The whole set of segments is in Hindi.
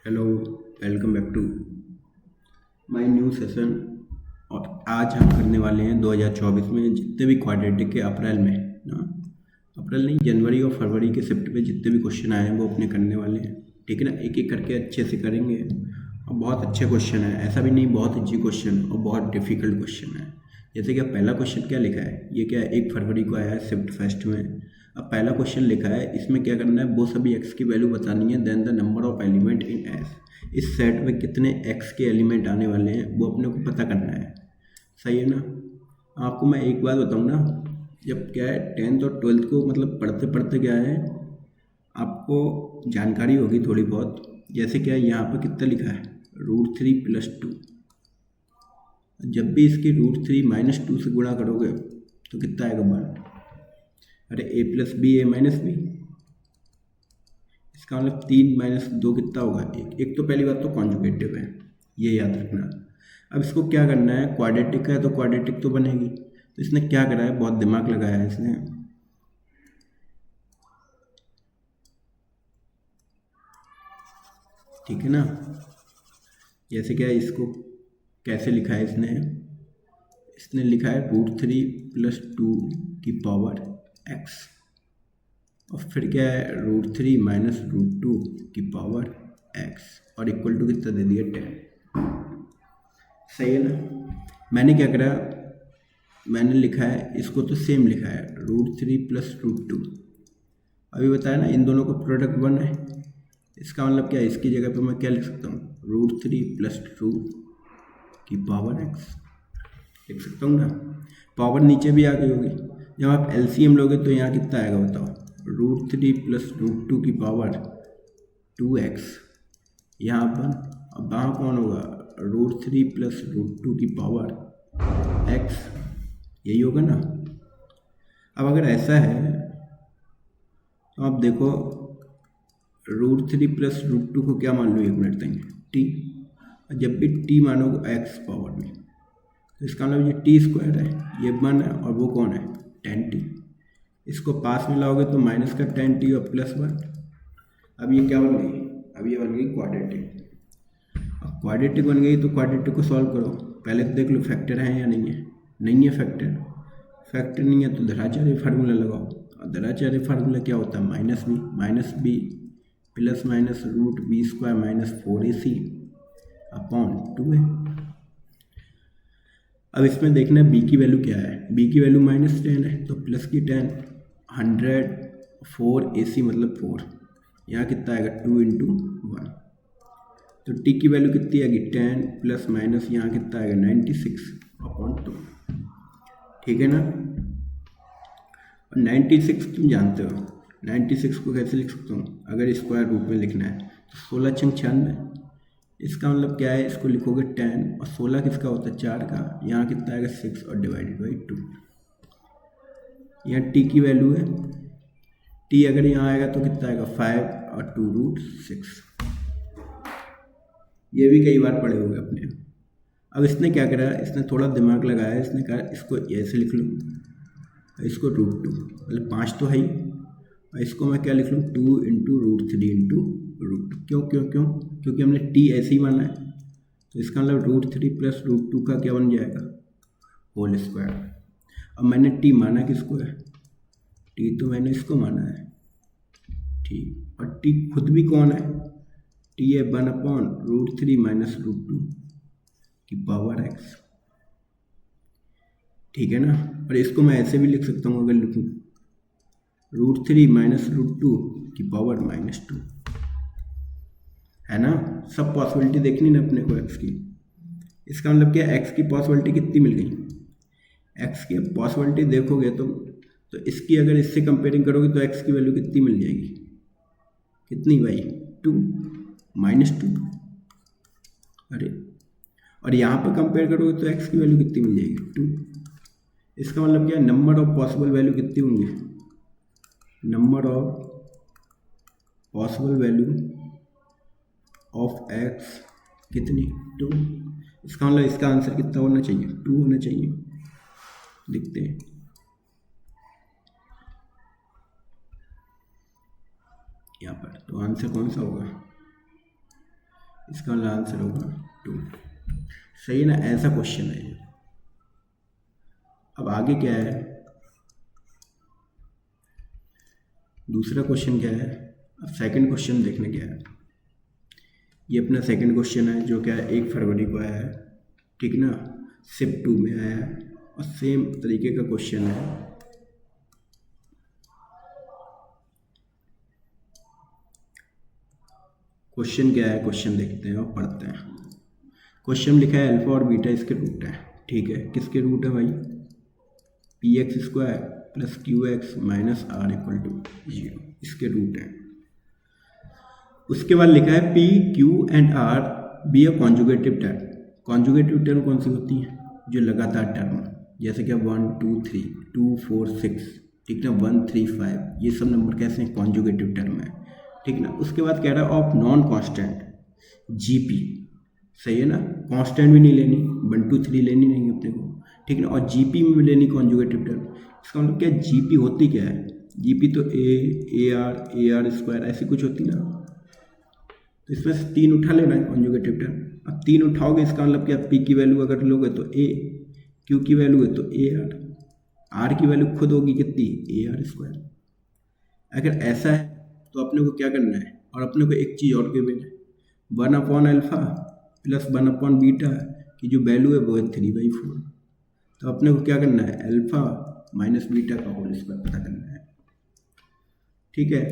Hello, welcome back to my new session. और आज हम करने वाले हैं 2024 में जितने भी क्वाड्रेटिक के अप्रैल में ना, अप्रैल नहीं, जनवरी और फरवरी के शिफ्ट पे जितने भी क्वेश्चन आए हैं वो अपने करने वाले हैं। ठीक है ना, एक एक करके अच्छे से करेंगे। और बहुत अच्छे क्वेश्चन है, ऐसा भी नहीं बहुत अच्छी क्वेश्चन और बहुत डिफिकल्ट क्वेश्चन है। जैसे कि अब पहला क्वेश्चन क्या लिखा है, ये क्या है, 1 फरवरी को आया है शिफ्ट फर्स्ट में। अब पहला क्वेश्चन लिखा है, इसमें क्या करना है, वो सभी एक्स की वैल्यू बतानी है, then the number of element in S. इस सेट में कितने एक्स के एलिमेंट आने वाले हैं वो अपने को पता करना है। सही है ना। आपको मैं एक बात बताऊँ ना, जब क्या है 10th और 12th को मतलब पढ़ते पढ़ते क्या है, आपको जानकारी होगी थोड़ी बहुत। जैसे क्या है, यहाँ पर कितना लिखा है, √3 + 2। जब भी इसकी √3 - 2 से गुणा करोगे तो कितना आएगा 1। अरे a + b a - b, इसका मतलब 3 - 2 कितना होगा, एक। एक तो पहली बात तो कॉन्जुगेटिव है, ये याद रखना। अब इसको क्या करना है, क्वाड्रेटिक है तो क्वाड्रेटिक तो बनेगी। तो इसने क्या करा है, बहुत दिमाग लगाया है इसने। ठीक है ना। जैसे क्या है, इसको कैसे लिखा है इसने, इसने लिखा है √3 + 2 की पावर x। और फिर क्या है, √3 - √2 की पावर x, और इक्वल टू कितना दे दिया, 10। सही है ना। मैंने क्या करा, मैंने लिखा है इसको तो सेम लिखा है, √3 + √2। अभी बताया ना, इन दोनों का प्रोडक्ट 1 है। इसका मतलब क्या है, इसकी जगह पे मैं क्या लिख सकता हूँ, √3 + 2 की पावर x लिख सकता हूँ ना। पावर नीचे भी आ गई होगी। जब आप एलसीएम लोगे तो यहाँ कितना आएगा बताओ, √3 + √2 की पावर 2x। यहाँ पर अब वहाँ कौन होगा, √3 + √2 की पावर x, यही होगा ना। अब अगर ऐसा है तो आप देखो, √3 + √2 को क्या मान लो, 1 मिनट देंगे टी। जब भी टी मानोगे एक्स पावर में, तो इसका मतलब ये टी² है, ये 1 है, और वो कौन है, 10t। इसको पास में लाओगे तो -10t और +1। अब ये क्या बन गई, अब ये बन गई क्वाड्रेटिक। अब क्वाड्रेटिक बन गई तो क्वाड्रेटिक को सॉल्व करो। पहले तो देख लो फैक्टर है या नहीं है। नहीं है फैक्टर, फैक्टर नहीं है तो धराचार्य फार्मूला लगाओ। और धराचार्य फार्मूला क्या होता है, -b plus minus √b² - 4ac upon 2 है। अब इसमें देखना है b की वैल्यू क्या है, b की वैल्यू -10 है तो प्लस की 10, 100 4ac मतलब 4। यहाँ कितना आएगा, 2 × 1। तो t की वैल्यू कितनी आएगी, 10 प्लस माइनस यहाँ कितना आएगा, 96 अपॉन 2। ठीक है ना। और 96 तुम जानते हो, 96 को कैसे लिख सकता हूँ, अगर स्क्वायर रूट में लिखना है तो 16×96। इसका मतलब क्या है, इसको लिखोगे 10 और 16 किसका होता है, 4 का। यहाँ कितना आएगा, 6 और /2। यहाँ t की वैल्यू है, t अगर यहाँ आएगा तो कितना आएगा, 5 और 2√6। ये भी कई बार पढ़े होंगे अपने। अब इसने क्या करा, इसने थोड़ा दिमाग लगाया, इसने कहा इसको ऐसे लिख लूँ, इसको √2 मतलब 5 तो है ही, और इसको मैं क्या लिख लूँ, 2 × √3 × √2। क्यों क्यों क्यों, क्योंकि हमने t ऐसे ही माना है। तो इसका मतलब √3 + √2 का क्या बन जाएगा, होल स्क्वायर। अब मैंने t माना किसको है, t तो मैंने इसको माना है, ठीक। और t खुद भी कौन है, t है 1/√3 - √2 की पावर x। ठीक है ना। और इसको मैं ऐसे भी लिख सकता हूँ, अगर लिखूँ √3 - √2 की पावर -2, है ना। सब पॉसिबिलिटी देखनी ना अपने को x की। इसका मतलब क्या, x की पॉसिबिलिटी कितनी मिल गई, x की पॉसिबिलिटी देखोगे तुम तो इसकी अगर इससे कंपेयरिंग करोगे तो x की वैल्यू कितनी मिल जाएगी, कितनी भाई, 2 -2। अरे, और यहाँ पर कंपेयर करोगे तो x की वैल्यू कितनी मिल जाएगी, 2। इसका मतलब क्या, नंबर ऑफ पॉसिबल वैल्यू कितनी होंगी, number of possible value of x कितनी, 2। इसका मतलब इसका आंसर कितना होना चाहिए, 2 होना चाहिए। लिखते हैं, यहाँ पर तो आंसर कौन सा होगा, इसका आंसर होगा 2। सही है ना, ऐसा क्वेश्चन है ये। अब आगे क्या है, दूसरा क्वेश्चन क्या है, अब सेकंड क्वेश्चन देखने क्या है। ये अपना सेकंड क्वेश्चन है जो क्या है 1 फरवरी को आया है, ठीक ना, शिफ्ट 2 में आया है और सेम तरीके का क्वेश्चन है। क्वेश्चन क्या है, क्वेश्चन देखते हैं और पढ़ते हैं। क्वेश्चन लिखा है अल्फा और बीटा इसके रूट है, ठीक है, किसके रूट है भाई, P x square plus Q x minus R equal to 0, इसके रूट हैं। उसके बाद लिखा है P Q and R be a conjugative term. Conjugative term कौन सी होती है, जो लगातार टर्म, जैसे कि 1 2 3 2 4 6, ठीक ना, 1 3 5, ये सब नंबर कैसे हैं, कॉन्जुगेटिव टर्म है, ठीक ना। उसके बाद कह रहा है ऑफ नॉन कांस्टेंट जीपी, सही है ना, कांस्टेंट भी नहीं लेनी, 1 2 3 लेनी नहीं अपने को, ठीक ना, और जीपी में भी लेनी कॉन्जुगेटिव टर्म। इसका मतलब क्या है, जीपी होती क्या है, जीपी तो ए आर स्क्वायर ऐसी कुछ होती ना, तो इसमें से 3 उठा लेना है कॉन्जुगेटिव टर्म। अब 3 उठाओगे इसका मतलब क्या, पी की वैल्यू अगर लोगे तो ए, क्यू की वैल्यू है तो ए आर की वैल्यू खुद होगी कितनी, ए आर स्क्वायर। अगर ऐसा है तो अपने को क्या करना है, और अपने को एक चीज़ और गिवन है, 1/अल्फ़ा प्लस 1/ बीटा की जो वैल्यू है वो है 3/4। तो अपने को क्या करना है, अल्फ़ा माइनस बीटा का होल स्क्वायर पता करना है, ठीक है।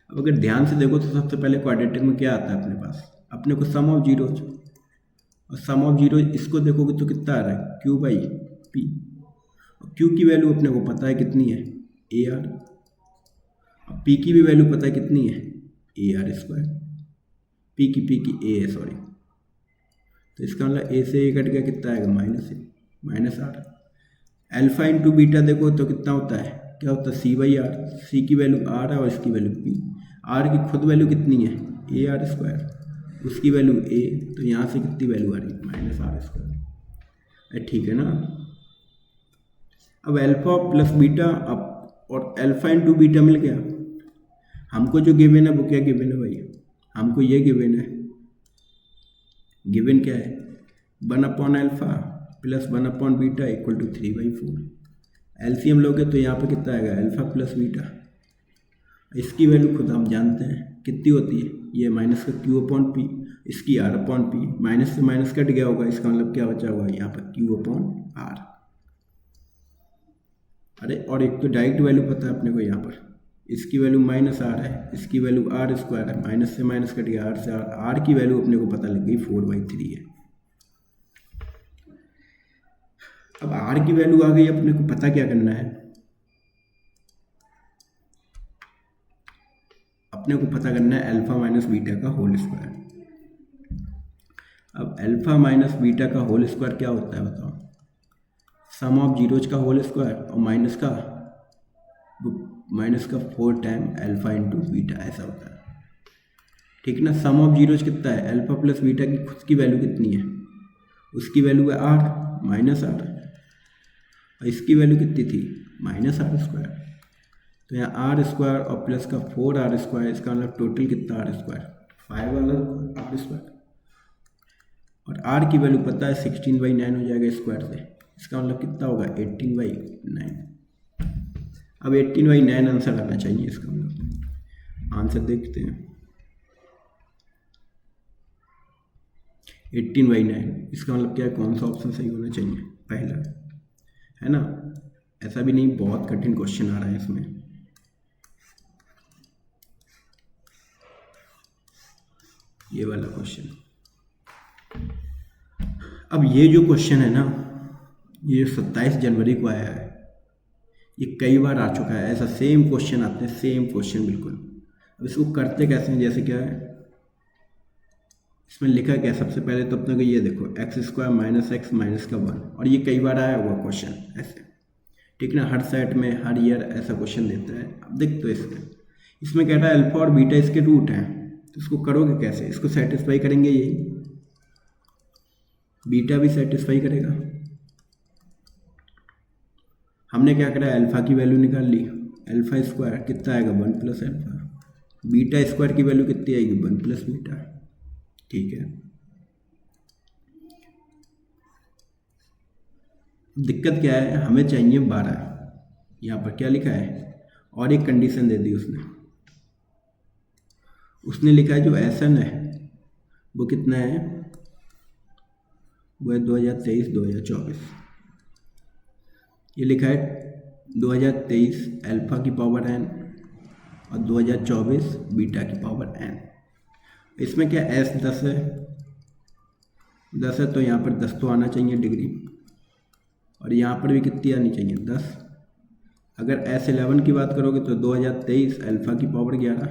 अब अगर ध्यान से देखो तो सबसे पहले क्वाड्रेटिक में क्या आता है अपने पास, अपने को सम ऑफ जीरोज, और सम ऑफ जीरोज इसको देखोगे तो कितना आ रहा है, क्यू बाई पी, और क्यू की वैल्यू अपने को पता है कितनी है, ए आर, और पी की भी वैल्यू पता है कितनी है, ए आर स्क्वायर, पी की ए है सॉरी, तो इसका मतलब ए से ए कट गया, कितना आएगा, minus R. Alpha into beta देखो तो कितना होता है, क्या होता है, सी बाई आर, सी की वैल्यू आर है और इसकी वैल्यू पी, आर की खुद वैल्यू कितनी है, ए आर स्क्वायर, उसकी वैल्यू ए, तो यहाँ से कितनी वैल्यू आ रही है, माइनस आर स्क्वायर, ठीक है ना। अब अल्फा प्लस बीटा, अब और अल्फा इंटू बीटा मिल गया, हमको जो गिवन है वो क्या गिवन है भाई, हमको ये गिवन है, गिवन क्या है, 1/अल्फा plus 1/ beta equal to 3/4। LCM लोगे तो यहाँ पे कितना आएगा, अल्फा प्लस बीटा, इसकी वैल्यू खुद हम जानते हैं कितनी होती है, ये माइनस का क्यू अपॉन पी, इसकी आर अपॉन पी, माइनस से माइनस कट गया होगा, इसका मतलब क्या बचा हुआ है यहाँ पर, क्यू अपॉन आर। अरे और एक तो डायरेक्ट वैल्यू पता है अपने को, यहाँ पर इसकी वैल्यू माइनस आर है, इसकी वैल्यू आर स्क्वायर है, माइनस से माइनस कट गया, आर से आर की वैल्यू अपने को पता लग गई 4/3 है। अब आर की वैल्यू आ गई, अपने को पता क्या करना है, अपने को पता करना है अल्फा माइनस बीटा का होल स्क्वायर। अब अल्फा माइनस बीटा का होल स्क्वायर क्या होता है बताओ, सम ऑफ जीरोज का होल स्क्वायर और माइनस का 4 टाइम अल्फा इंटू बीटा, ऐसा होता है, ठीक ना। सम ऑफ जीरोज कितना है, अल्फा प्लस बीटा की खुद की वैल्यू कितनी है, उसकी वैल्यू है आर माइनस आर, और इसकी वैल्यू कितनी थी, माइनस आर स्क्वायर, तो यहाँ आर स्क्वायर और प्लस का 4r स्क्वायर, इसका मतलब टोटल कितना आर स्क्वायर, 5 वाला आर स्क्वायर, और आर की वैल्यू पता है 16/9 हो जाएगा स्क्वायर से, इसका मतलब कितना होगा 18/9। अब 18/9 आंसर आना चाहिए, इसका मतलब आंसर देखते हैं, 18/9, इसका मतलब क्या है, कौन सा ऑप्शन सही होना चाहिए, पहला, है ना। ऐसा भी नहीं बहुत कठिन क्वेश्चन आ रहा है इसमें। ये वाला क्वेश्चन, अब ये जो क्वेश्चन है ना, ये 27 जनवरी को आया है, ये कई बार आ चुका है, ऐसा सेम क्वेश्चन आते हैं, सेम क्वेश्चन बिल्कुल। अब इसको करते कैसे हैं, जैसे क्या है इसमें लिखा क्या है, सबसे पहले तो अपने को ये देखो x² माइनस एक्स माइनस का 1, और ये कई बार आया हुआ क्वेश्चन ऐसे, ठीक ना, हर सेट में हर ईयर ऐसा क्वेश्चन देता है। अब देख तो इसमें कह रहा है अल्फा और बीटा इसके रूट हैं, तो इसको करोगे कैसे, इसको सेटिस्फाई करेंगे, यही बीटा भी सेटिस्फाई करेगा। हमने क्या करा, अल्फा की वैल्यू निकाल ली, अल्फा स्क्वायर कितना आएगा 1 प्लस अल्फा, बीटा स्क्वायर की वैल्यू कितनी आएगी 1 प्लस बीटा, ठीक है। दिक्कत क्या है, हमें चाहिए 12, यहाँ पर क्या लिखा है, और एक कंडीशन दे दी उसने लिखा है जो एसन है वो कितना है, वो है 2023-2024। ये लिखा है 2023 अल्फा की पावर n और 2024 बीटा की पावर n। इसमें क्या S 10 है, 10 है तो यहाँ पर 10 तो आना चाहिए डिग्री, और यहाँ पर भी कितनी आनी चाहिए, 10। अगर S11 की बात करोगे तो 2023 अल्फा की पावर 11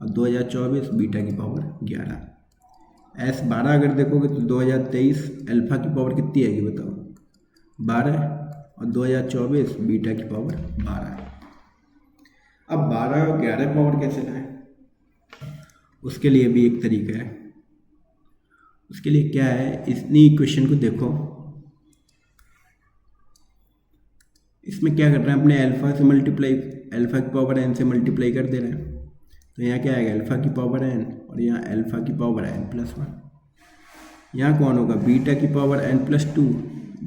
और 2024 बीटा की पावर 11। S12 अगर देखोगे तो 2023 अल्फा की पावर कितनी आएगी बताओ, 12, और 2024 बीटा की पावर 12। अब 12 और 11 पावर कैसे लाएं, उसके लिए भी एक तरीका है। उसके लिए क्या है, इतनी इक्वेशन को देखो, इसमें क्या कर रहे हैं, अपने अल्फा से मल्टीप्लाई, अल्फा की पावर n से मल्टीप्लाई कर दे रहे हैं। तो यहाँ क्या आएगा, अल्फा की पावर n और यहाँ अल्फा की पावर n+1। यहाँ कौन होगा, बीटा की पावर n+2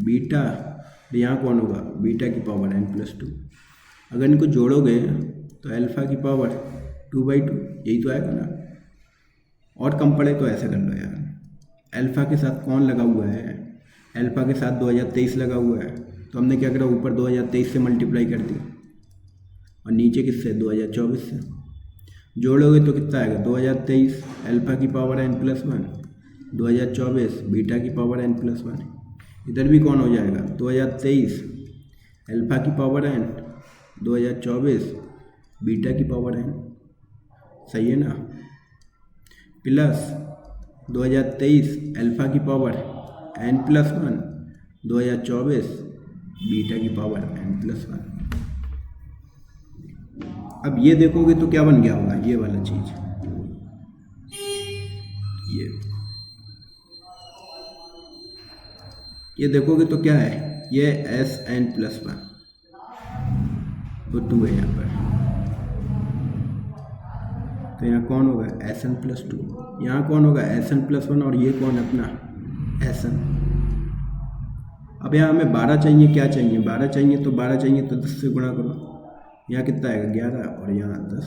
बीटा, यहाँ कौन होगा, बीटा की पावर n+2। अगर इनको जोड़ोगे तो अल्फा की पावर 2/2, यही तो आएगा ना। और कम पड़े तो ऐसे कर लो यार, अल्फा के साथ कौन लगा हुआ है, अल्फा के साथ 2023 लगा हुआ है, तो हमने क्या करा, ऊपर 2023 से मल्टीप्लाई कर दिया और नीचे किससे, 2024 से। जोड़ोगे तो कितना आएगा, 2023 अल्फा की पावर n+1, 2024 बीटा की पावर n+1। इधर भी कौन हो जाएगा, 2023 अल्फा की पावर n, 2024 बीटा की पावर n, सही है ना, प्लस 2023 अल्फा की पावर n+1, 2024 बीटा की पावर n+1। अब ये देखोगे तो क्या बन गया होगा, ये वाला चीज, ये देखोगे तो क्या है, ये Sn+1 तो 2 है यहाँ पर, तो यहाँ कौन होगा, Sn+2, यहाँ कौन होगा, Sn+1, और ये कौन है अपना Sn। अब यहाँ हमें 12 चाहिए, क्या चाहिए, 12 चाहिए, तो 12 चाहिए तो 10 से गुणा करो, यहाँ कितना आएगा, 11, और यहाँ 10।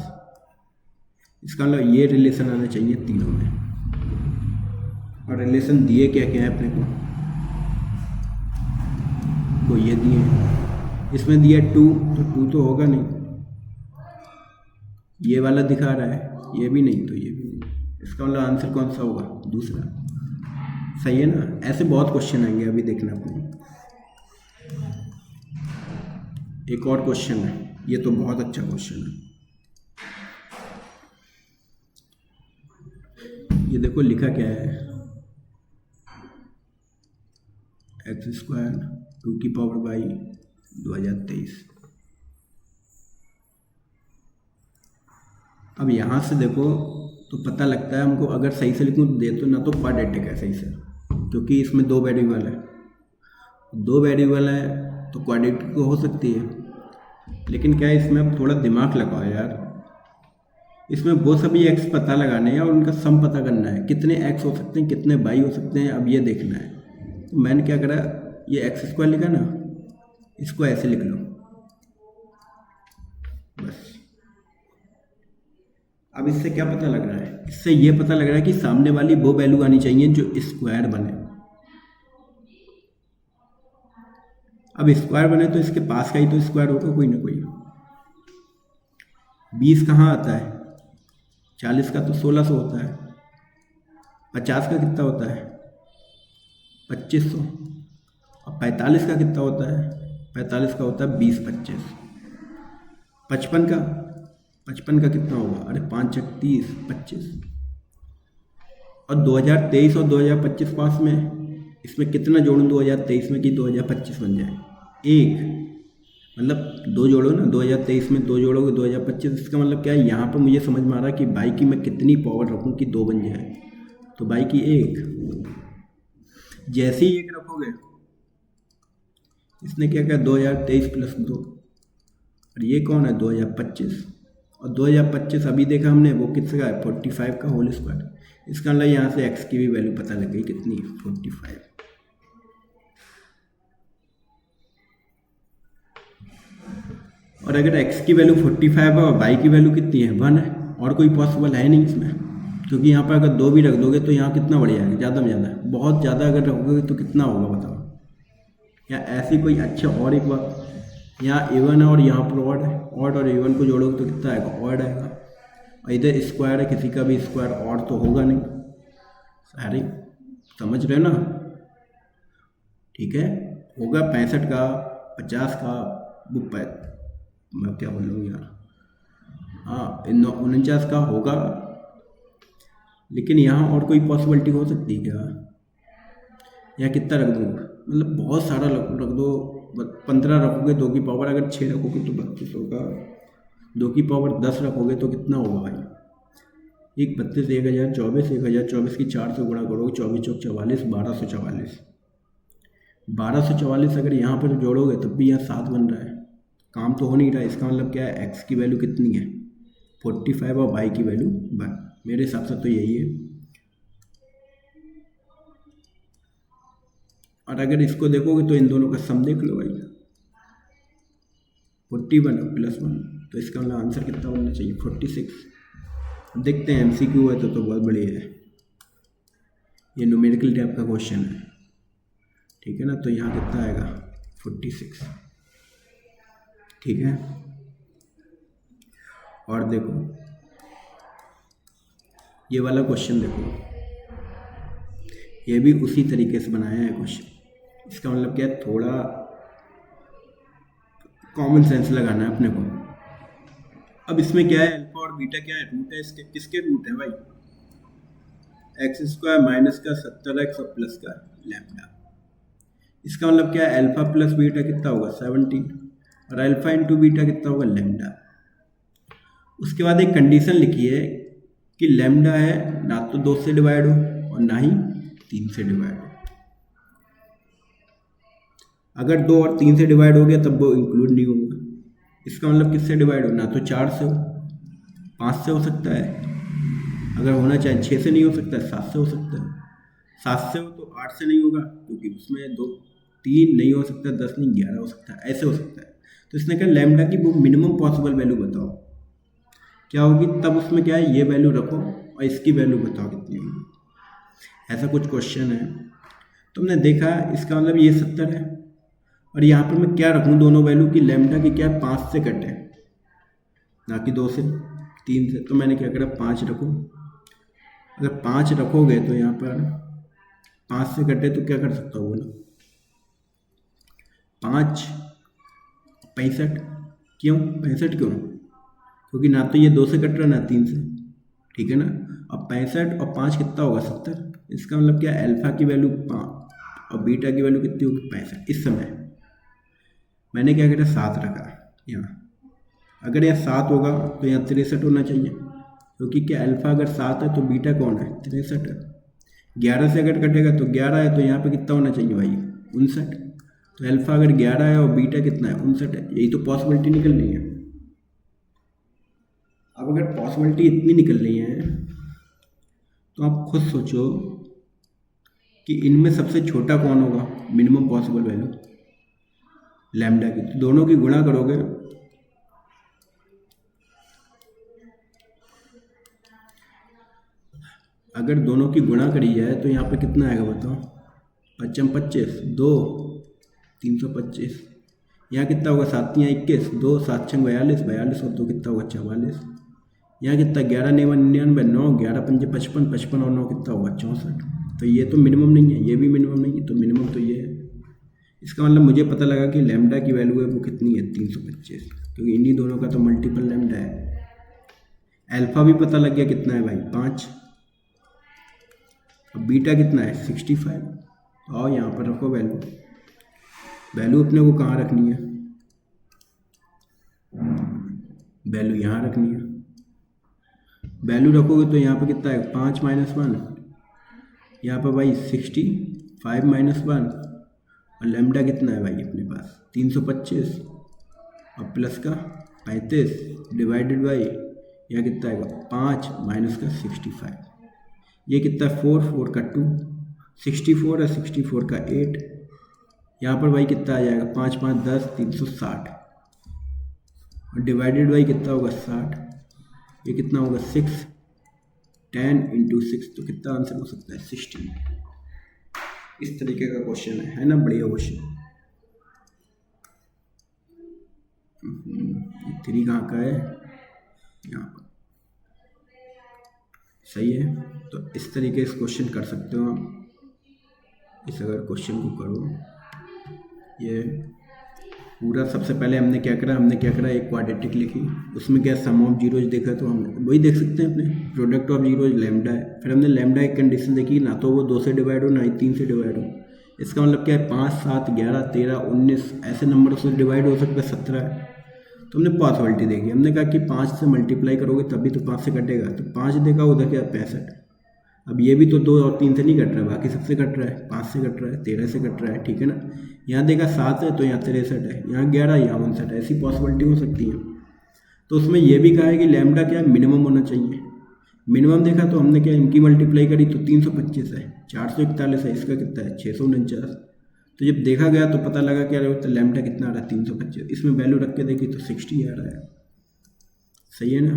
इसका मतलब ये रिलेशन आना चाहिए तीनों में। और रिलेशन दिए क्या क्या है अपने को ये दिए, इसमें दिया 2, तो 2 तो होगा नहीं, ये वाला दिखा रहा है, ये भी नहीं, तो ये भी नहीं। इसका मतलब आंसर कौन सा होगा, दूसरा, सही है ना। ऐसे बहुत क्वेश्चन आएंगे, अभी देखना अपने। एक और क्वेश्चन है, ये तो बहुत अच्छा क्वेश्चन है, ये देखो लिखा क्या है, x² 2/2023। अब यहाँ से देखो तो पता लगता है हमको, अगर सही से लिखूँ दे तो ना, तो क्वाड्रेटिक है सही से, क्योंकि इसमें 2 वेरिएबल है, 2 वेरिएबल है तो क्वाड्रेटिक हो सकती है। लेकिन क्या है, इसमें अब थोड़ा दिमाग लगाओ यार, इसमें वो सभी x पता लगाने हैं और उनका सम पता करना है, कितने x हो सकते हैं, कितने y हो सकते हैं, अब ये देखना है। तो मैंने क्या करा, ये x² लिखा ना, इसको ऐसे लिख लो बस। अब इससे क्या पता लग रहा है, इससे ये पता लग रहा है कि सामने वाली वो वैल्यू आनी चाहिए जो स्क्वायर बने। अब स्क्वायर बने तो इसके पास का ही तो स्क्वायर होगा कोई ना कोई। 20 कहाँ आता है, 40 का तो 1600 होता है, 50 का कितना होता है, 2500, और 45 का कितना होता है, 45 का होता है 20 25। 55 का कितना होगा, अरे 5 × 30 25। और 2023 और 2025 पास में, इसमें कितना जोड़ूं 2023 में कि 2025 बन जाए, 1, मतलब 2 जोड़ो ना, 2023 में 2 जोड़ोगे 2025, इसका मतलब क्या है, यहाँ पर मुझे समझ में आ रहा है कि बाई की मैं कितनी पावर रखूँ कि 2 बन जाए, तो बाई की 1। जैसे ही 1 रखोगे, इसने क्या किया, 2023 + 2, और ये कौन है, 2025, और 2025 अभी देखा हमने वो किसका है, 45 का होल स्क्वायर। इसका मतलब यहाँ से x की भी वैल्यू पता लग गई, कितनी, 45। और अगर x की वैल्यू 45 है और y की वैल्यू कितनी है, 1 है, और कोई पॉसिबल है नहीं इसमें, क्योंकि यहाँ पर अगर 2 भी रख दोगे तो यहाँ कितना बढ़ जाएगा, ज़्यादा में ज़्यादा, बहुत ज़्यादा अगर रखोगे तो कितना होगा बताओ। या ऐसी कोई अच्छा और एक बात, यहाँ A1 है और यहाँ पर ऑड है, ऑड और A1 को जोड़ोगे तो कितना आएगा, ऑड आएगा। और इधर स्क्वायर है, किसी का भी स्क्वायर ऑड तो होगा नहीं, सारे समझ रहे ना, ठीक है। होगा 65 का, 50 का, मैं क्या बोल रहा हूँ यार, हाँ 49 का होगा। लेकिन यहाँ और कोई पॉसिबिलिटी हो सकती है क्या, या कितना रख दूँ, मतलब बहुत सारा रख दो, 15 रखोगे 2 की पावर, अगर 6 रखोगे तो 32 होगा, 2 की पावर 10 रखोगे तो कितना होगा भाई, 1 32 1024, 1024 की 4 से गुणा करोगे, 24 चौक 44, 1244, 1244 अगर यहाँ पर जोड़ोगे तब भी यहाँ 7 बन रहा है, काम तो हो नहीं रहा है। इसका मतलब क्या है, x की वैल्यू कितनी है, 45 और y की वैल्यू 1, मेरे हिसाब से तो यही है। और अगर इसको देखोगे तो इन दोनों का सम देख लो भाई, 41 + 1, तो इसका मतलब आंसर कितना बनना चाहिए, 46। देखते हैं, MCQ है तो बहुत बढ़िया है, ये न्यूमेरिकल टाइप का क्वेश्चन है, ठीक है ना। तो यहाँ कितना आएगा, 46, ठीक है। और देखो ये वाला क्वेश्चन देखो, ये भी उसी तरीके से बनाया है क्वेश्चन। इसका मतलब क्या है, थोड़ा कॉमन सेंस लगाना है अपने को। अब इसमें क्या है, अल्फा और बीटा क्या है, रूट है इसके, किसके रूट है भाई, x² माइनस का 70x और प्लस का लैम्डा। इसका मतलब क्या है, अल्फा प्लस बीटा कितना होगा, 17, और अल्फा इंटू बीटा कितना होगा, लैम्डा। उसके बाद एक कंडीशन लिखी है कि लैम्डा है ना तो 2 से डिवाइड हो और ना ही 3 से डिवाइड हो। अगर 2 और 3 से डिवाइड हो गया तब वो इंक्लूड नहीं होगा। इसका मतलब किससे डिवाइड हो, ना तो 4 से हो, 5 से हो सकता है, अगर होना चाहे 6 से नहीं हो सकता है, 7 से हो सकता है, 7 से हो तो 8 से नहीं होगा, क्योंकि उसमें 3 नहीं हो सकता, 10 नहीं 11 हो सकता है, ऐसे हो सकता है। तो इसने कहा लैम्डा की वो मिनिमम पॉसिबल वैल्यू बताओ क्या होगी, तब उसमें क्या है, ये वैल्यू रखो और इसकी वैल्यू बताओ कितनी होगी, ऐसा कुछ क्वेश्चन है। तुमने देखा, इसका मतलब ये 70 है, और यहाँ पर मैं क्या रखूँ दोनों वैल्यू की, लैम्डा की क्या 5 से कटे ना कि 2 से 3 से, तो मैंने क्या करा 5 रखूँ। अगर 5 रखोगे तो यहाँ पर 5 से कटे तो क्या कर सकता हूँ बोलो, 5 65, क्यों 65 क्यों, क्योंकि ना तो ये 2 से कट रहा ना 3 से, ठीक है ना। अब 65 और 5 कितना होगा, 70। इसका मतलब क्या, अल्फा की वैल्यू 5 और बीटा की वैल्यू कितनी होगी, 65। इस समय मैंने क्या करा 7 रखा यहाँ, अगर यह 7 होगा तो यहाँ 63 होना चाहिए, क्योंकि क्या अल्फा अगर 7 है तो बीटा कौन है, 63 है। 11 से अगर कटेगा तो 11 है, तो यहाँ पे कितना होना चाहिए भाई, 59। तो अल्फा अगर 11 है और बीटा कितना है, 59 है, यही तो पॉसिबिलिटी निकल रही है। अब अगर पॉसिबिलिटी इतनी निकल रही है तो आप खुद सोचो कि इनमें सबसे छोटा कौन होगा, मिनिमम पॉसिबल वैल्यू लैम्डा की। तो दोनों की गुणा करोगे, अगर दोनों की गुणा करी जाए तो यहाँ पे कितना आएगा बताओ, 5 25, 2 325, यहाँ कितना होगा, 7 21, 2 7 6 42, 42 और 2 कितना होगा, 44। यहाँ कितना, 11 9 99, 9 11 5 55, 55 और 9 कितना होगा, 64। तो ये तो मिनिमम नहीं है, ये भी मिनिमम नहीं है, तो मिनिमम तो ये है। इसका मतलब मुझे पता लगा कि लैम्डा की वैल्यू है वो कितनी है, 325, क्योंकि इन्हीं दोनों का तो मल्टीपल लैम्डा है। अल्फा भी पता लग गया कितना है भाई, 5। अब बीटा कितना है, 65। और यहाँ पर रखो वैल्यू, वैल्यू अपने को कहाँ रखनी है, वैल्यू यहाँ रखनी है। वैल्यू रखोगे तो यहाँ पे कितना है, 5 - 1, यहाँ पर भाई 65 - 1, और लैम्डा कितना है भाई अपने पास, 325, और प्लस का 35 डिवाइडेड बाई यहाँ कितना आएगा, 5 - का 65। ये कितना 4, 4 का 2, 64 है, 64 का 8, यहाँ पर भाई कितना आ जाएगा 5 5 10, 360 और डिवाइडेड बाई कितना होगा 60, ये कितना होगा 6, 10 × 6, तो कितना आंसर हो सकता है 16। इस तरीके का क्वेश्चन है ना, बढ़िया क्वेश्चन। 3 कहाँ का है, यहाँ पर, सही है। तो इस तरीके से क्वेश्चन कर सकते हो आप। इस अगर क्वेश्चन को करो, ये पूरा सबसे पहले हमने क्या करा, एक क्वाड्रेटिक लिखी, उसमें क्या सम ऑफ जीरोज देखा, तो हम वही देख सकते हैं अपने प्रोडक्ट ऑफ जीरोज लैम्डा है। फिर हमने लैम्डा एक कंडीशन देखी, ना तो वो 2 से डिवाइड हो, ना ही 3 से डिवाइड हो। इसका मतलब क्या है 5 7 11 13 19 ऐसे नंबर से डिवाइड हो सकता है, 17 है। तो हमने पॉसिबिलिटी देखी, हमने कहा कि 5 से मल्टीप्लाई करोगे तभी तो 5 से कटेगा, तो 5 देखा, उधर क्या 65। अब ये भी तो 2 और 3 से नहीं कट रहा है, बाकी सबसे कट रहा है, 5 से कट रहा है, 13 से कट रहा है, ठीक है ना। यहाँ देखा 7 है तो यहाँ 63 है, यहाँ 11, यहाँ 59 है, ऐसी पॉसिबिलिटी हो सकती है। तो उसमें यह भी कहा है कि लैम्डा क्या मिनिमम होना चाहिए। मिनिमम देखा तो हमने क्या इनकी मल्टीप्लाई करी तो 325 है, 441 है, इसका कितना है 649। तो जब देखा गया तो पता लगा क्या तो लैम्डा कितना आ रहा है 325, इसमें वैल्यू रख के देखी तो 60 आ रहा है, सही है ना।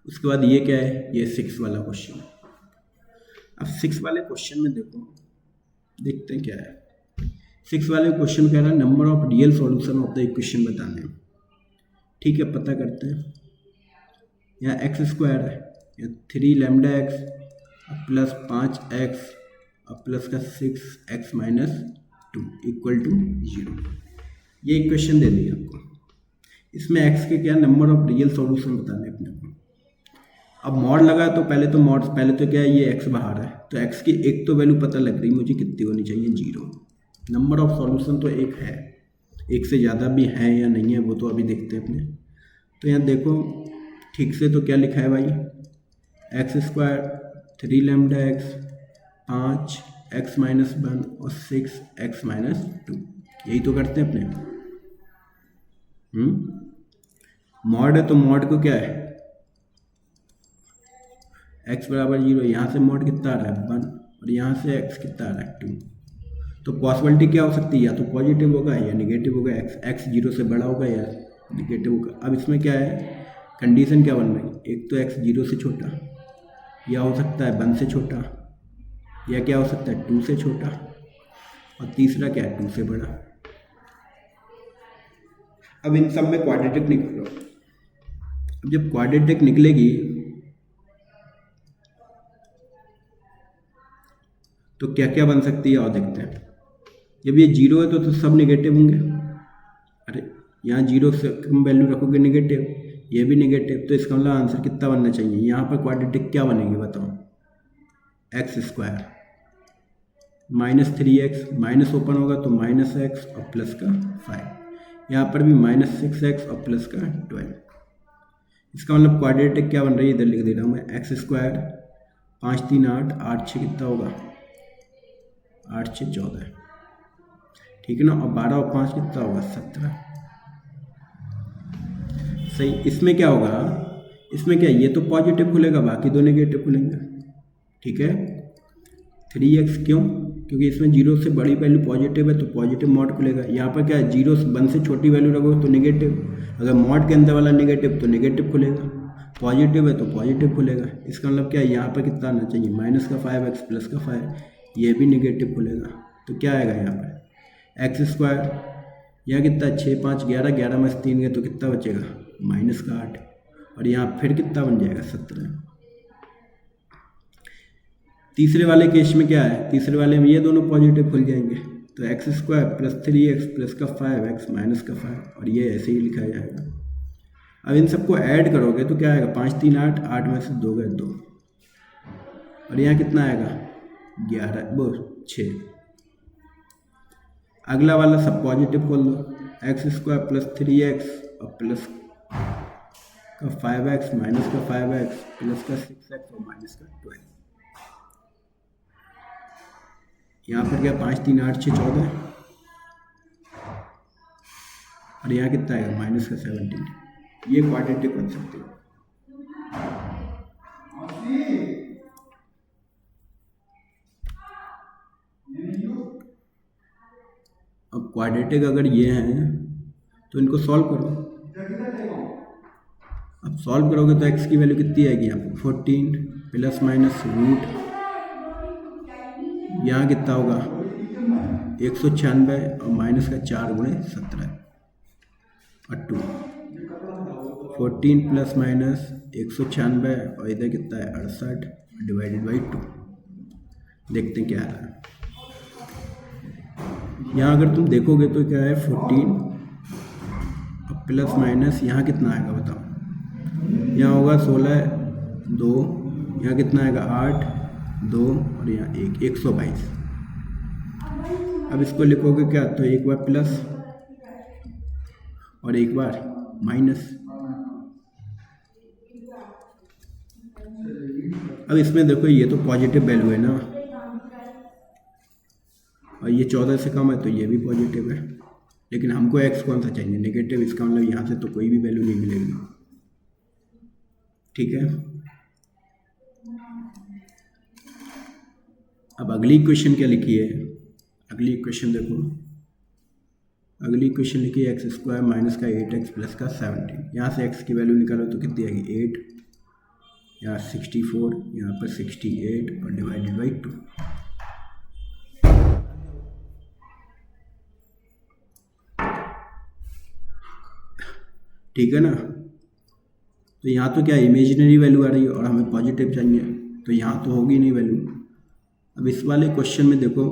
उसके बाद ये क्या है, ये 6 वाला क्वेश्चन। अब 6 वाले क्वेश्चन में देखते हैं क्या है। 6 वाले क्वेश्चन कह रहा है number of real solution of the equation बताने हैं, ठीक है। पता करते हैं, यहाँ x² है, यहाँ 3 लैम्डा x प्लस 5x और प्लस का 6x - 2 इक्वल टू 0, ये इक्वेशन दे दी आपको। इसमें x के क्या नंबर ऑफ रियल सॉल्यूशन बताने अपने को। अब मॉड लगा तो पहले तो क्या है, ये x बाहर है, तो x की एक तो वैल्यू पता लग रही मुझे कितनी होनी चाहिए 0। नंबर ऑफ सॉल्यूशन तो 1 है, एक से ज़्यादा भी है या नहीं है वो तो अभी देखते हैं अपने। तो यहाँ देखो ठीक से, तो क्या लिखा है भाई, x², 3 लैम्डा x, 5x - 1 और 6x - 2, यही तो करते हैं अपने। मॉड है तो मॉड को क्या है x बराबर 0, यहाँ से मॉड कितना आ रहा है 1 और यहाँ से x कितना आ रहा है 2। तो पॉसिबिलिटी क्या हो सकती है, या तो पॉजिटिव होगा या निगेटिव होगा, x 0 से बड़ा होगा या निगेटिव होगा। अब इसमें क्या है, कंडीशन क्या बन रही है, एक तो x 0 से छोटा, या हो सकता है 1 से छोटा, या क्या हो सकता है 2 से छोटा, और तीसरा क्या है 2 से बड़ा। अब इन सब में क्वाड्रेटिक निकालो। अब जब क्वाड्रेटिक निकलेगी तो क्या क्या बन सकती है और देखते हैं। जब ये 0 है तो सब निगेटिव होंगे, अरे यहाँ 0 से कम वैल्यू रखोगे निगेटिव, ये भी निगेटिव, तो इसका मतलब आंसर कितना बनना चाहिए। यहाँ पर क्वाड्रेटिक क्या बनेगी बताओ, x² -3x, माइनस ओपन होगा तो -x और प्लस का 5, यहाँ पर भी -6x और प्लस का 12। इसका मतलब क्वाड्रेटिक क्या बन रही है, इधर लिख दे रहा हूँ मैं, x², 5 3 8, 8 6 कितना होगा 8 6 14, ठीक है ना, और 12 और 5 कितना होगा 17, सही। इसमें क्या होगा, इसमें क्या ये तो पॉजिटिव खुलेगा, बाकी दो नेगेटिव खुलेंगे, ठीक है। 3x क्यों, क्योंकि इसमें 0 से बड़ी वैल्यू पॉजिटिव है तो पॉजिटिव मॉड खुलेगा। यहाँ पर क्या है 0 1 से छोटी वैल्यू रखोगे तो नेगेटिव, अगर मॉड के अंदर वाला नेगेटिव तो नेगेटिव खुलेगा, पॉजिटिव है तो पॉजिटिव खुलेगा। इसका मतलब क्या है, यहाँ पर कितना आना चाहिए -5x प्लस का 5, ये भी नेगेटिव खुलेगा। तो क्या आएगा यहाँ पर x², यहाँ कितना 6 5 11, 11 में से 3 गए तो कितना बचेगा -8, और यहाँ फिर कितना बन जाएगा 17। तीसरे वाले केस में क्या है, तीसरे वाले में ये दोनों पॉजिटिव खुल जाएंगे, तो x² प्लस 3x प्लस का 5x माइनस का 5, और ये ऐसे ही लिखा जाएगा। अब इन सबको ऐड करोगे तो क्या आएगा 5 3 8, 8 में से 2 गए 2, और यहाँ कितना आएगा 6। अगला वाला सब पॉजिटिव खोल दो, x² प्लस 3x और प्लस का 5x माइनस का 5x प्लस का 6x और माइनस का 12। यहाँ पर क्या 5 3 8 6 14, और यहाँ कितना आएगा माइनस का 17। ये क्वाड्रेटिक बन सकते हो। क्वाड्रेटिक अगर ये हैं तो इनको सॉल्व करो। अब सॉल्व करोगे तो x की वैल्यू कितनी आएगी यहाँ पर 14 प्लस माइनस रूट यहाँ कितना होगा 196 और माइनस का 4 गुणे 17 और 2 14 प्लस माइनस 196 और इधर कितना है 68 डिवाइडेड बाई 2। देखते हैं क्या आ रहा है। यहाँ अगर तुम देखोगे तो क्या है 14 और प्लस माइनस यहाँ कितना आएगा बताओ। यहाँ होगा 16 2, यहाँ कितना आएगा 8 2 और यहाँ 1 122। अब इसको लिखोगे क्या तो एक बार प्लस और एक बार माइनस। अब इसमें देखो ये तो पॉजिटिव वैल्यू है ना और ये 14 से कम है तो ये भी पॉजिटिव है, लेकिन हमको x कौन सा चाहिए नेगेटिव। इसका मतलब यहाँ से तो कोई भी वैल्यू नहीं मिलेगी। ठीक है, अब अगली इक्वेशन क्या लिखी है। अगली इक्वेशन देखो, अगली इक्वेशन लिखी है x² माइनस का 8x प्लस का 17। यहाँ से x की वैल्यू निकालो तो कितनी आएगी 8, यहाँ 64, यहाँ पर 68 और डिवाइडेड बाई 2। ठीक है ना। तो यहाँ तो क्या इमेजिनरी वैल्यू आ रही है और हमें पॉजिटिव चाहिए, तो यहाँ तो होगी नहीं वैल्यू। अब इस वाले क्वेश्चन में देखो,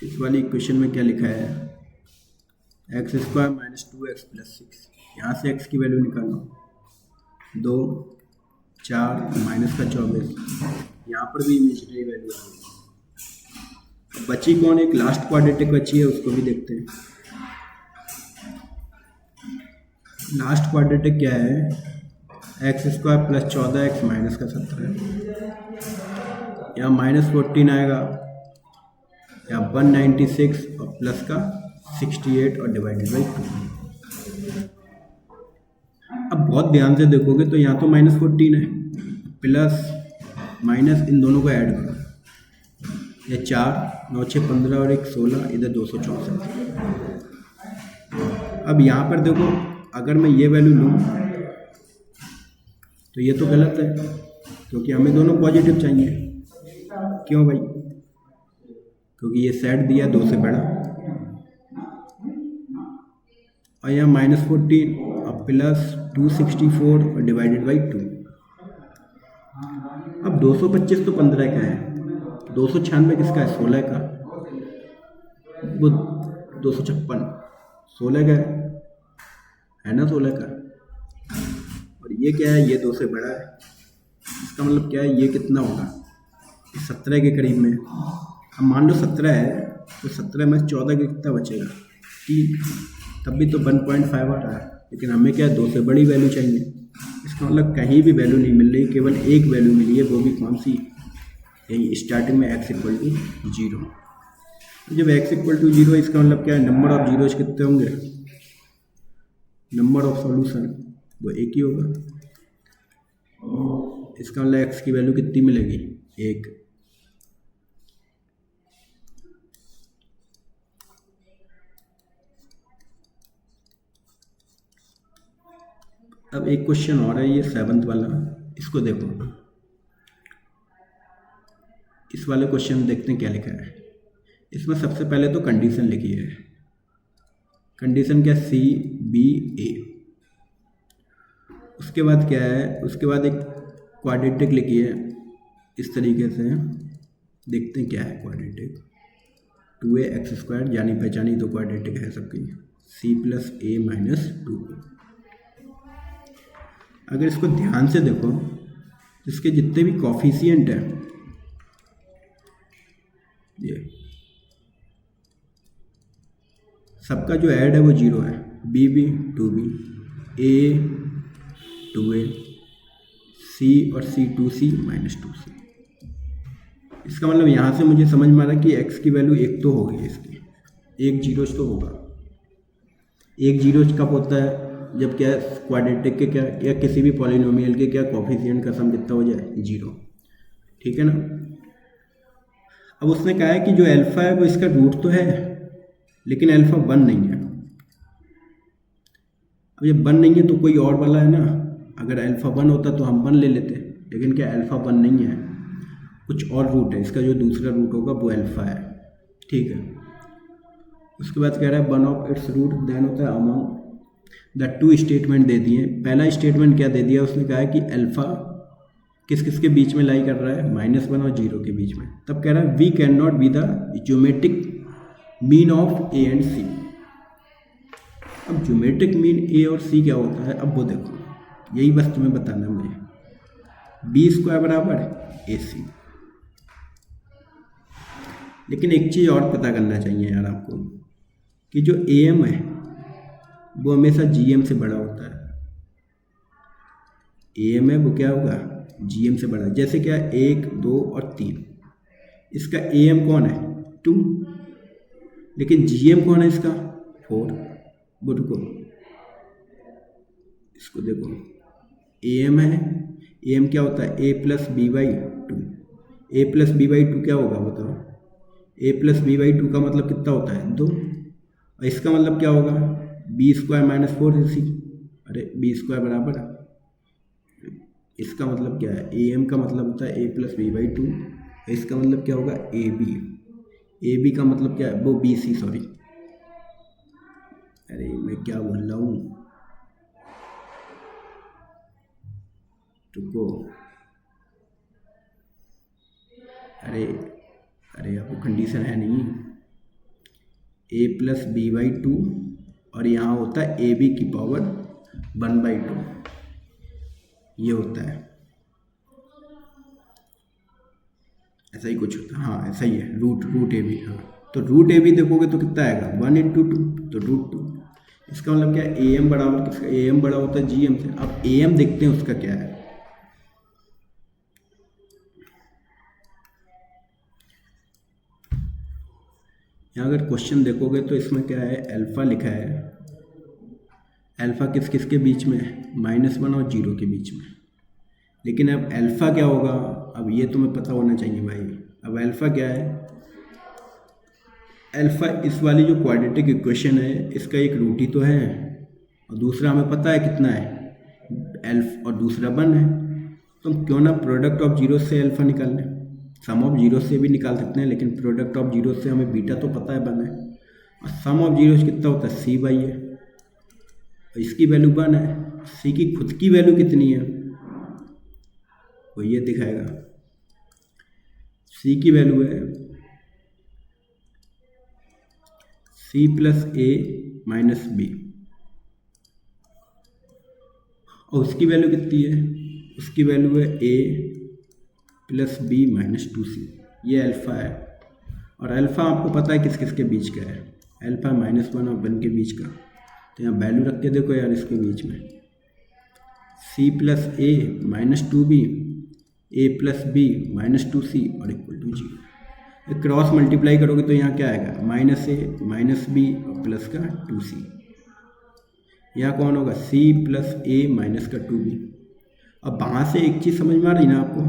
इस वाली इक्वेशन में क्या लिखा है x² माइनस 2x प्लस 6। यहाँ से x की वैल्यू निकालो 2 4 माइनस का 24। यहाँ पर भी इमेजिनरी वैल्यू आ रही है। बची कौन, एक लास्ट क्वाड्रेटिक बची है, उसको भी देखते हैं। लास्ट क्वाड्रेटिक क्या है x² प्लस 14x माइनस का 17। यहाँ माइनस 14 आएगा, यहाँ 196 और प्लस का 68 और डिवाइडेड बाई 2। अब बहुत ध्यान से देखोगे तो यहाँ तो माइनस 14 है, प्लस माइनस इन दोनों को ऐड करो, ये 4 9 6 15 और 1 16, इधर 264। अब यहाँ पर देखो अगर मैं ये वैल्यू लूँ तो ये तो गलत है, क्योंकि हमें दोनों पॉजिटिव चाहिए। क्यों भाई, क्योंकि ये सेट दिया 2 से बड़ा, और यहाँ माइनस 14 और प्लस 264 और डिवाइडेड बाई 2। अब 225 तो 15 का है, 296 किसका है 16 का, वो 256 16 का है ना, 16 का। और ये क्या है, ये 2 से बड़ा है, इसका मतलब क्या है ये कितना होगा, ये 17 के करीब में। अब मान लो 17 है तो 17 में 14 के कितना बचेगा 3, तब भी तो 1.5 आ रहा है, लेकिन हमें क्या है 2 से बड़ी वैल्यू चाहिए। इसका मतलब कहीं भी वैल्यू नहीं मिल रही, केवल एक वैल्यू मिली है, वो भी कौन सी, यही स्टार्टिंग में x = 0। जब x = 0 इसका मतलब क्या है नंबर ऑफ जीरोज कितने होंगे, नंबर ऑफ सॉल्यूशन वो एक ही होगा। इसका मतलब x की वैल्यू कितनी मिलेगी 1। अब एक क्वेश्चन और है, ये 7th वाला, इसको देखो। इस वाले क्वेश्चन में देखते हैं क्या लिखा है। इसमें सबसे पहले तो कंडीशन लिखी है, कंडीशन क्या C B A। उसके बाद क्या है, उसके बाद एक क्वाड्रेटिक लिखी है इस तरीके से, देखते हैं क्या है क्वाड्रेटिक। 2ax², जानी पहचानी तो क्वाड्रेटिक है सबकी, C + a - 2। अगर इसको ध्यान से देखो, इसके जितने भी कॉफिशिएंट हैं, ये सबका जो ऐड है वो 0 है, b भी 2b, a 2a, c और c 2c - 2c। इसका मतलब यहाँ से मुझे समझ में आ रहा है कि x की वैल्यू 1 तो होगी, इसकी 1 जीरोज तो होगा। 1 जीरोज कब होता है, जब क्या क्वाड्रेटिक के क्या या किसी भी पॉलिनोमियल के क्या कॉफिशिएंट का सम कितना हो जाए 0। ठीक है ना। अब उसने कहा है कि जो अल्फ़ा है वो इसका रूट तो है, लेकिन अल्फ़ा 1 नहीं है। अब ये 1 नहीं है तो कोई और वाला है ना, अगर अल्फ़ा 1 होता तो हम 1 ले लेते, लेकिन क्या अल्फ़ा 1 नहीं है, कुछ और रूट है, इसका जो दूसरा रूट होगा वो अल्फ़ा है। ठीक है, उसके बाद कह रहा है 1 ऑफ इट्स रूट देन होता है अमंग द टू स्टेटमेंट दे दिए। पहला स्टेटमेंट क्या दे दिया, उसने कहा है कि अल्फ़ा किस किस के बीच में लाई कर रहा है, -1 और 0 के बीच में। तब कह रहा है we can not be the geometric mean of A and C. अब ज्योमेट्रिक मीन ए और सी क्या होता है, अब वो देखो, यही बस तुम्हें बताना है मुझे। बी स्क्वायर बराबर ए सी। लेकिन एक चीज़ और पता करना चाहिए यार आपको, कि जो ए एम है वो हमेशा जी एम से बड़ा होता है। ए एम है वो क्या होगा, जी एम से बड़ा। जैसे क्या 1, 2 और 3, इसका ए एम कौन है 2, लेकिन जी एम कौन है इसका 4। वो रुको, इसको देखो, ए एम है, ए एम क्या होता है A plus B by 2। A plus B by 2 क्या होगा बताओ, ए प्लस बी बाई 2 का मतलब कितना होता है 2, और इसका मतलब क्या होगा बी स्क्वायर -4 सी। अरे बी स्क्वायर बराबर, इसका मतलब क्या है, ए एम का मतलब होता है ए प्लस बी बाई 2, इसका मतलब क्या होगा ए बी। ए बी का मतलब क्या है, वो बी सी, सॉरी, अरे मैं क्या बोल रहा हूँ, रुको, अरे अरे अब वो कंडीशन है नहीं, ए प्लस बी बाई 2 और यहाँ होता है ए बी की पावर 1/2, ये होता है, ऐसा ही कुछ होता है, हाँ ऐसा ही है, रूट ए बी। हाँ तो रूट ए बी देखोगे तो कितना आएगा 1 × 2 तो √2। इसका मतलब क्या है ए एम बराबर किसका, ए एम बड़ा होता है जी एम से। अब ए एम देखते हैं उसका क्या है, यहाँ अगर क्वेश्चन देखोगे तो इसमें क्या है, अल्फ़ा लिखा है, अल्फ़ा किस किस के बीच में, -1 और 0 के बीच में। लेकिन अब अल्फ़ा क्या होगा, अब ये तुम्हें पता होना चाहिए भाई। अब अल्फ़ा क्या है, अल्फ़ा इस वाली जो क्वाड्रेटिक इक्वेशन है इसका एक रूट ही तो है, और दूसरा हमें पता है कितना है एल्फ, और दूसरा 1 है। तो हम क्यों ना प्रोडक्ट ऑफ जीरो से अल्फ़ा निकाल लें, सम ऑफ जीरो से भी निकाल सकते हैं, लेकिन प्रोडक्ट ऑफ जीरो से हमें बीटा तो पता है 1 है, और सम ऑफ जीरो कितना होता है सी बाई है, और इसकी वैल्यू 1 है। सी की खुद की वैल्यू कितनी है वो ये दिखाएगा, सी की वैल्यू है सी प्लस ए माइनस बी, और उसकी वैल्यू कितनी है, उसकी वैल्यू है A plus B minus 2c। ये अल्फ़ा है, और अल्फ़ा आपको पता है किस किस के बीच का है, अल्फ़ा -1 और 1 के बीच का। तो यहाँ वैल्यू रख के देखो यार, इसके बीच में c plus A -2b, A plus B -2c और =0। क्रॉस मल्टीप्लाई करोगे तो यहाँ क्या आएगा, -a -b और प्लस का 2c। यहाँ कौन होगा c प्लस ए माइनस का 2b। अब वहाँ से एक चीज़ समझ में आ रही ना आपको,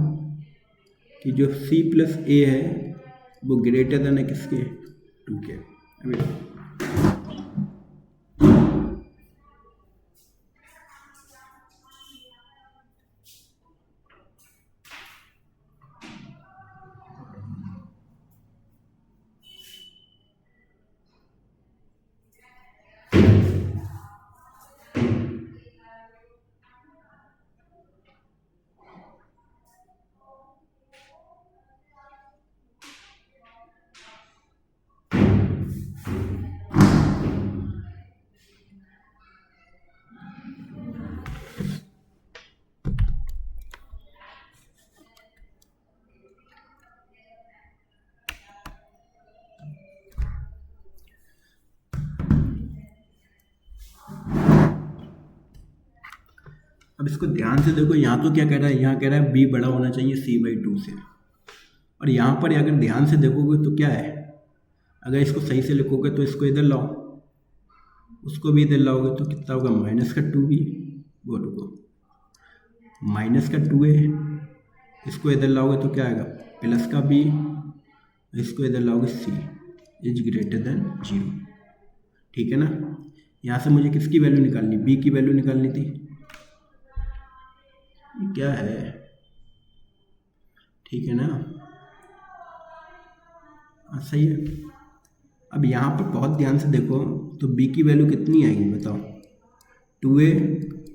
कि जो c प्लस ए है वो ग्रेटर देन है किसके 2 के। अभी अब इसको ध्यान से देखो, यहाँ तो क्या कह रहा है, यहाँ कह रहा है b बड़ा होना चाहिए c/2 से, और यहाँ पर अगर ध्यान से देखोगे तो क्या है, अगर इसको सही से लिखोगे तो इसको इधर लाओ, उसको भी इधर लाओगे तो कितना होगा -2b, वो रुको -2a, इसको इधर लाओगे तो क्या आएगा +b इसको इधर लाओगे सी इज ग्रेटर देन 0, ठीक है ना। यहाँ से मुझे किसकी वैल्यू निकालनी, बी की वैल्यू निकालनी थी। ये क्या है, ठीक है ना, सही है। अब यहाँ पर बहुत ध्यान से देखो तो बी की वैल्यू कितनी आएगी बताओ, 2a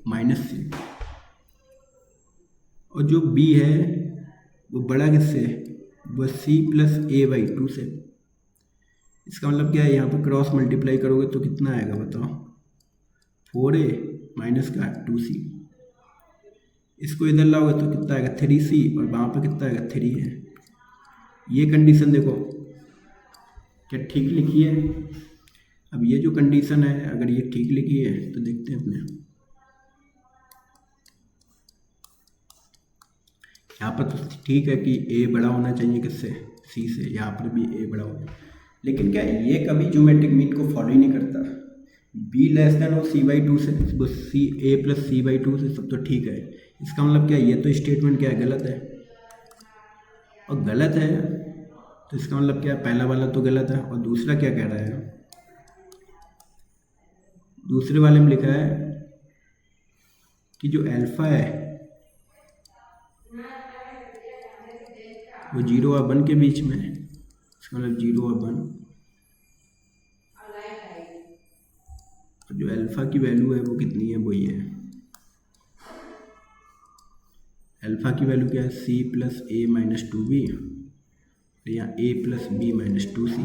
माइनस सी, और जो बी है वो बड़ा किससे, वो सी प्लस ए बाई 2 से। इसका मतलब क्या है, यहाँ पर क्रॉस मल्टीप्लाई करोगे तो कितना आएगा बताओ, 4a माइनस का 2c। इसको इधर लाओगे तो कितना आएगा 3c, और वहाँ पर कितना आएगा 3 है। ये कंडीशन देखो क्या ठीक लिखी है। अब ये जो कंडीशन है अगर ये ठीक लिखी है तो देखते हैं अपने, यहाँ पर तो ठीक है कि a बड़ा होना चाहिए किससे, c से, यहाँ पर भी a बड़ा होगा, लेकिन क्या ये कभी ज्योमेट्रिक मीन को फॉलो ही नहीं करता। b लेस देन और c बाई 2 से, वो c a plus C by 2 से सब तो ठीक है। इसका मतलब क्या है, ये तो स्टेटमेंट क्या है, गलत है, और गलत है तो इसका मतलब क्या है, पहला वाला तो गलत है, और दूसरा क्या कह रहा है, दूसरे वाले में लिखा है कि जो अल्फा है वो 0 और 1 के बीच में है। इसका मतलब 0 और 1, और जो अल्फा की वैल्यू है वो कितनी है, वो ये है, अल्फा की वैल्यू क्या है, c प्लस ए माइनस 2b, यहाँ a plus B minus 2c,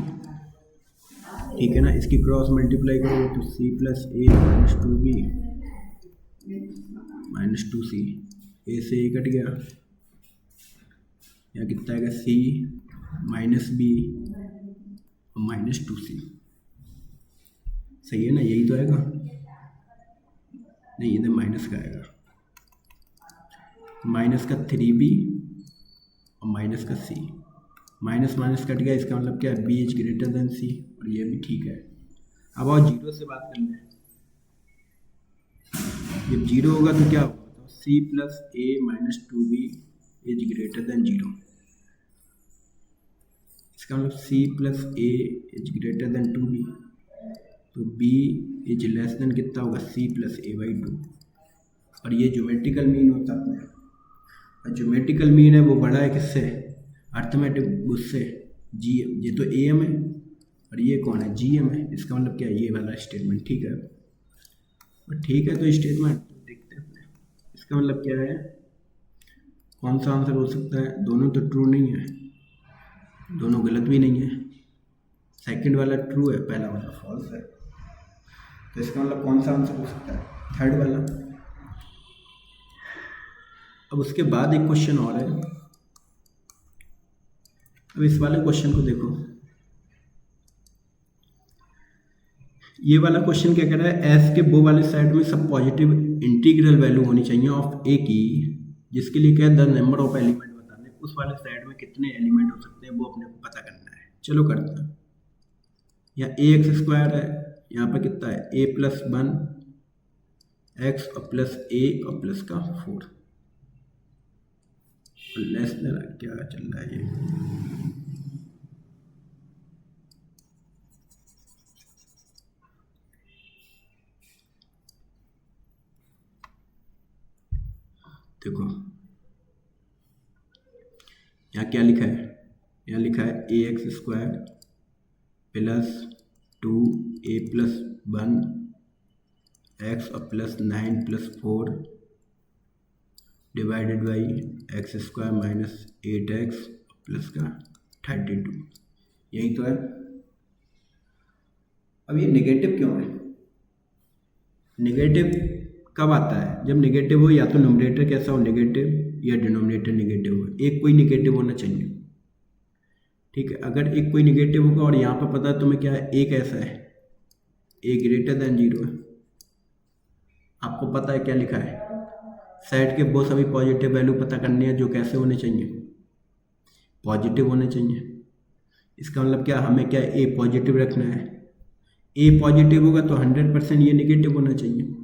ठीक है ना। इसकी क्रॉस मल्टीप्लाई करोगे तो c plus A minus 2b minus 2c, a से a कट गया, यहाँ कितना आएगा c minus B minus 2c, सही है ना, यही तो आएगा, नहीं इधर माइनस का आएगा, माइनस का 3b और माइनस का c, माइनस माइनस कट गया, इसका मतलब क्या है, b is greater then c, और ये भी ठीक है। अब आओ जीरो से बात कर लें, जब जीरो होगा तो क्या होगा, c plus A minus 2b is greater then 0, इसका मतलब c plus A is greater then 2b, तो b इज लेस देन कितना होगा, c प्लस ए बाई 2, और ये ज्योमेट्रिकल मीन होता है अपने, और ज्योमेट्रिकल मीन है वो बड़ा है किससे, अर्थमेटिक उससे, जी, ये तो ए एम है और ये कौन है, जी एम है। इसका मतलब क्या है, ये वाला स्टेटमेंट ठीक है, और ठीक है तो स्टेटमेंट देखते हैं अपने, इसका मतलब क्या है, कौन सा आंसर हो सकता है, दोनों तो ट्रू नहीं है, दोनों गलत भी नहीं है, सेकंड वाला ट्रू है, पहला वाला फॉल्स है, तो इसका मतलब कौन सा आंसर हो सकता है, थर्ड वाला। अब उसके बाद एक क्वेश्चन और है, अब इस वाले क्वेश्चन को देखो, ये वाला क्वेश्चन क्या कह रहा है, एस के वो वाले साइड में सब पॉजिटिव इंटीग्रल वैल्यू होनी चाहिए ऑफ ए की, जिसके लिए क्या है, द नंबर ऑफ एलिमेंट बताने, उस वाले साइड में कितने एलिमेंट हो सकते हैं वो अपने को पता करना है। चलो करते हैं, यहाँ ए एक्स स्क्वायर है, यहाँ पर कितना है, ए प्लस 1 एक्स और प्लस ए और प्लस का 4, लेस देन क्या चल रहा है ये, देखो यहाँ क्या लिखा है, यहाँ लिखा है ए x square plus 2 A plus 1 x और plus 9 plus 4 divided by x square minus 8x plus का 32, यही तो है। अब ये नेगेटिव क्यों है, नेगेटिव कब आता है, जब नेगेटिव हो, या तो न्यूमरेटर कैसा हो नेगेटिव या डिनोमिनेटर नेगेटिव हो, एक कोई नेगेटिव होना चाहिए, ठीक है। अगर एक कोई नेगेटिव होगा और यहाँ पर पता है तुम्हें क्या है, ए कैसा है, ए ग्रेटर देन 0 है, आपको पता है क्या लिखा है, साइड के वो सभी पॉजिटिव वैल्यू पता करनी है जो कैसे होने चाहिए, पॉजिटिव होने चाहिए। इसका मतलब क्या, हमें क्या ए पॉजिटिव रखना है, ए पॉजिटिव होगा तो 100% ये नेगेटिव होना चाहिए।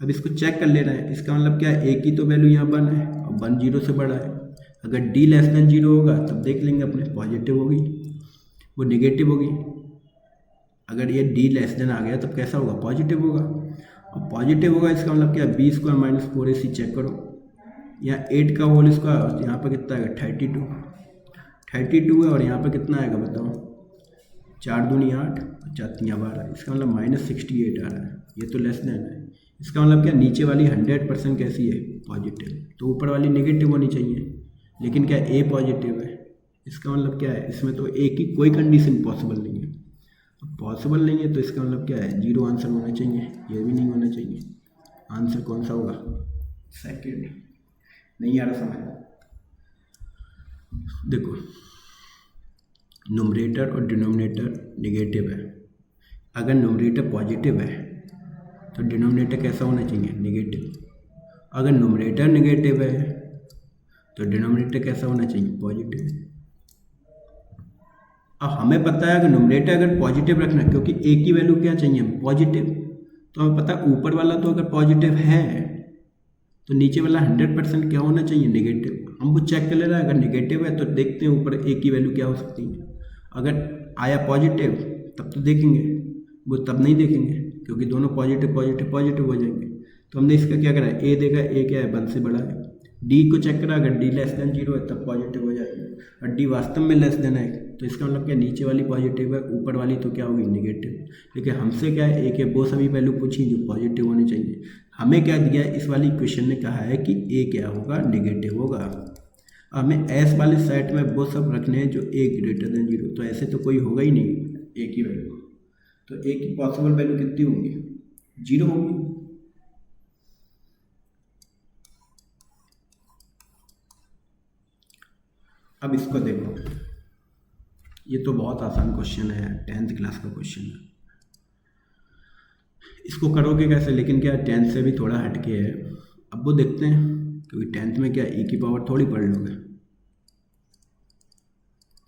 अब इसको चेक कर लेना है, इसका मतलब क्या है, ए की तो वैल्यू यहाँ 1 है और 1 0 से बड़ा है, अगर डी लेस देन 0 होगा तब देख लेंगे अपने पॉजिटिव होगी, वो नेगेटिव होगी। अगर ये डी लेस देन आ गया तब कैसा होगा, पॉजिटिव होगा। और पॉजिटिव होगा इसका मतलब क्या, B square minus 4ac check करो, यहाँ 8 का होल स्क्वायर, यहाँ पर कितना आएगा 32 है, और यहाँ पर कितना आएगा बताओ, 4 दूनी 8 और 4 तियाँ 12, इसका मतलब -68 आ रहा है, ये तो लेस देन है। इसका मतलब क्या, नीचे वाली 100% कैसी है, पॉजिटिव, तो ऊपर वाली नेगेटिव होनी चाहिए, लेकिन क्या ए पॉजिटिव है। इसका मतलब क्या है, इसमें तो ए की कोई कंडीशन पॉसिबल नहीं है। पॉसिबल नहीं है तो इसका मतलब क्या है, 0 आंसर होना चाहिए, ये भी नहीं होना चाहिए। आंसर कौन सा होगा, सेकंड। नहीं आ रहा समझ, देखो न्यूमरेटर और डिनोमिनेटर नेगेटिव है, अगर न्यूमरेटर पॉजिटिव है तो डिनोमिनेटर कैसा होना चाहिए, नेगेटिव। अगर न्यूमरेटर नेगेटिव है तो डिनोमिनेटर कैसा होना चाहिए, पॉजिटिव। अब हमें पता है अगर न्यूमरेटर अगर पॉजिटिव रखना, क्योंकि ए की वैल्यू क्या चाहिए, पॉजिटिव, तो हमें पता है ऊपर वाला तो अगर पॉजिटिव है तो नीचे वाला 100% क्या होना चाहिए, नेगेटिव। हम वो चेक कर ले रहे हैं, अगर नेगेटिव है तो देखते हैं ऊपर ए की वैल्यू क्या हो सकती है। अगर आया पॉजिटिव तब तो देखेंगे, वो तब नहीं देखेंगे क्योंकि दोनों पॉजिटिव पॉजिटिव पॉजिटिव हो जाएंगे। तो हमने इसका क्या करा, ए देखा, ए क्या है, 1 से बड़ा है। डी को चेक करा, अगर डी लेस देन 0 है तब पॉजिटिव हो जाएगी, और डी वास्तव में लेस देन है तो इसका मतलब क्या, नीचे वाली पॉजिटिव है, ऊपर वाली तो क्या होगी, नेगेटिव। लेकिन हमसे क्या है, ए के वो सभी वैल्यू पूछी जो पॉजिटिव होने चाहिए। हमें क्या दिया है, इस वाली क्वेश्चन ने कहा है कि ए क्या होगा, नेगेटिव होगा। हमें एस वाले सेट में वो सब रखने हैं जो ए ग्रेटर देन 0, तो ऐसे तो कोई होगा ही नहीं ए की वैल्यू, तो ए की पॉसिबल वैल्यू कितनी होगी, 0 होगी। अब इसको देखो, ये तो बहुत आसान क्वेश्चन है, 10th क्लास का क्वेश्चन है। इसको करोगे कैसे, लेकिन क्या 10th से भी थोड़ा हटके है। अब वो देखते हैं, क्योंकि 10th में क्या ए की पावर थोड़ी पढ़ लोगे,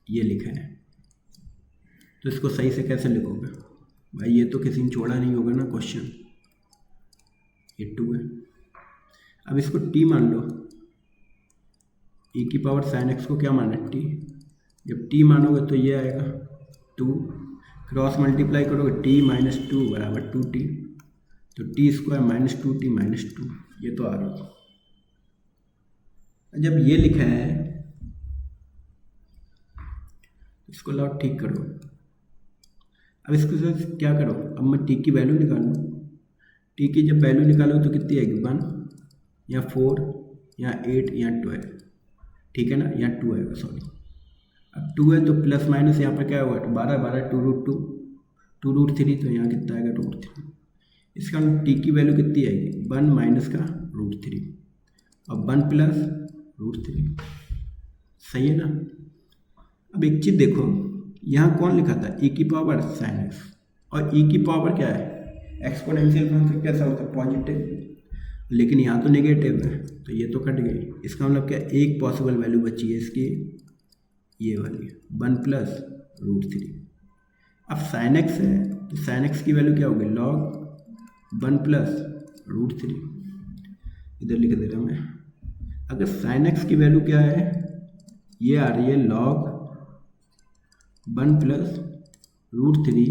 ये लिखा है तो इसको सही से कैसे लिखोगे भाई, ये तो किसी ने छोड़ा नहीं होगा ना क्वेश्चन, ये 2 है। अब इसको टी मान लो, e की पावर साइन एक्स को क्या माना, टी। जब टी मानोगे तो ये आएगा 2, क्रॉस मल्टीप्लाई करोगे टी माइनस 2 बराबर 2t, तो T square minus 2t minus 2, ये तो आ गया। जब ये लिखा है इसको लाओ ठीक करो। अब इसके साथ क्या करो, अब मैं टी की वैल्यू निकालूँ, टी की जब वैल्यू निकालो तो कितनी आएगी, 1 या 4 या 8 या 12, ठीक है ना, यहाँ 2 आएगा, सॉरी। अब 2 है तो प्लस माइनस यहाँ पर क्या होगा, 12 12 2√3, तो यहाँ कितना आएगा, √3। इसका टी की वैल्यू कितनी आएगी, 1 माइनस का √3 और 1 प्लस √3, सही है ना। अब एक चीज़ देखो, यहाँ कौन लिखा था, e की पावर साइन एक्स, और e की पावर क्या है, एक्सपोनेंशियल फंक्शन कैसा होता है, पॉजिटिव, लेकिन यहाँ तो नेगेटिव है तो ये तो कट गई। इसका मतलब क्या, एक पॉसिबल वैल्यू बची है इसकी, ये वाली 1 प्लस √3। अब साइन एक्स है तो साइन एक्स की वैल्यू क्या होगी, लॉग 1 प्लस √3, इधर लिख दे रहा मैं। अगर साइन एक्स की वैल्यू क्या है, ये आ रही है लॉग 1 प्लस √3,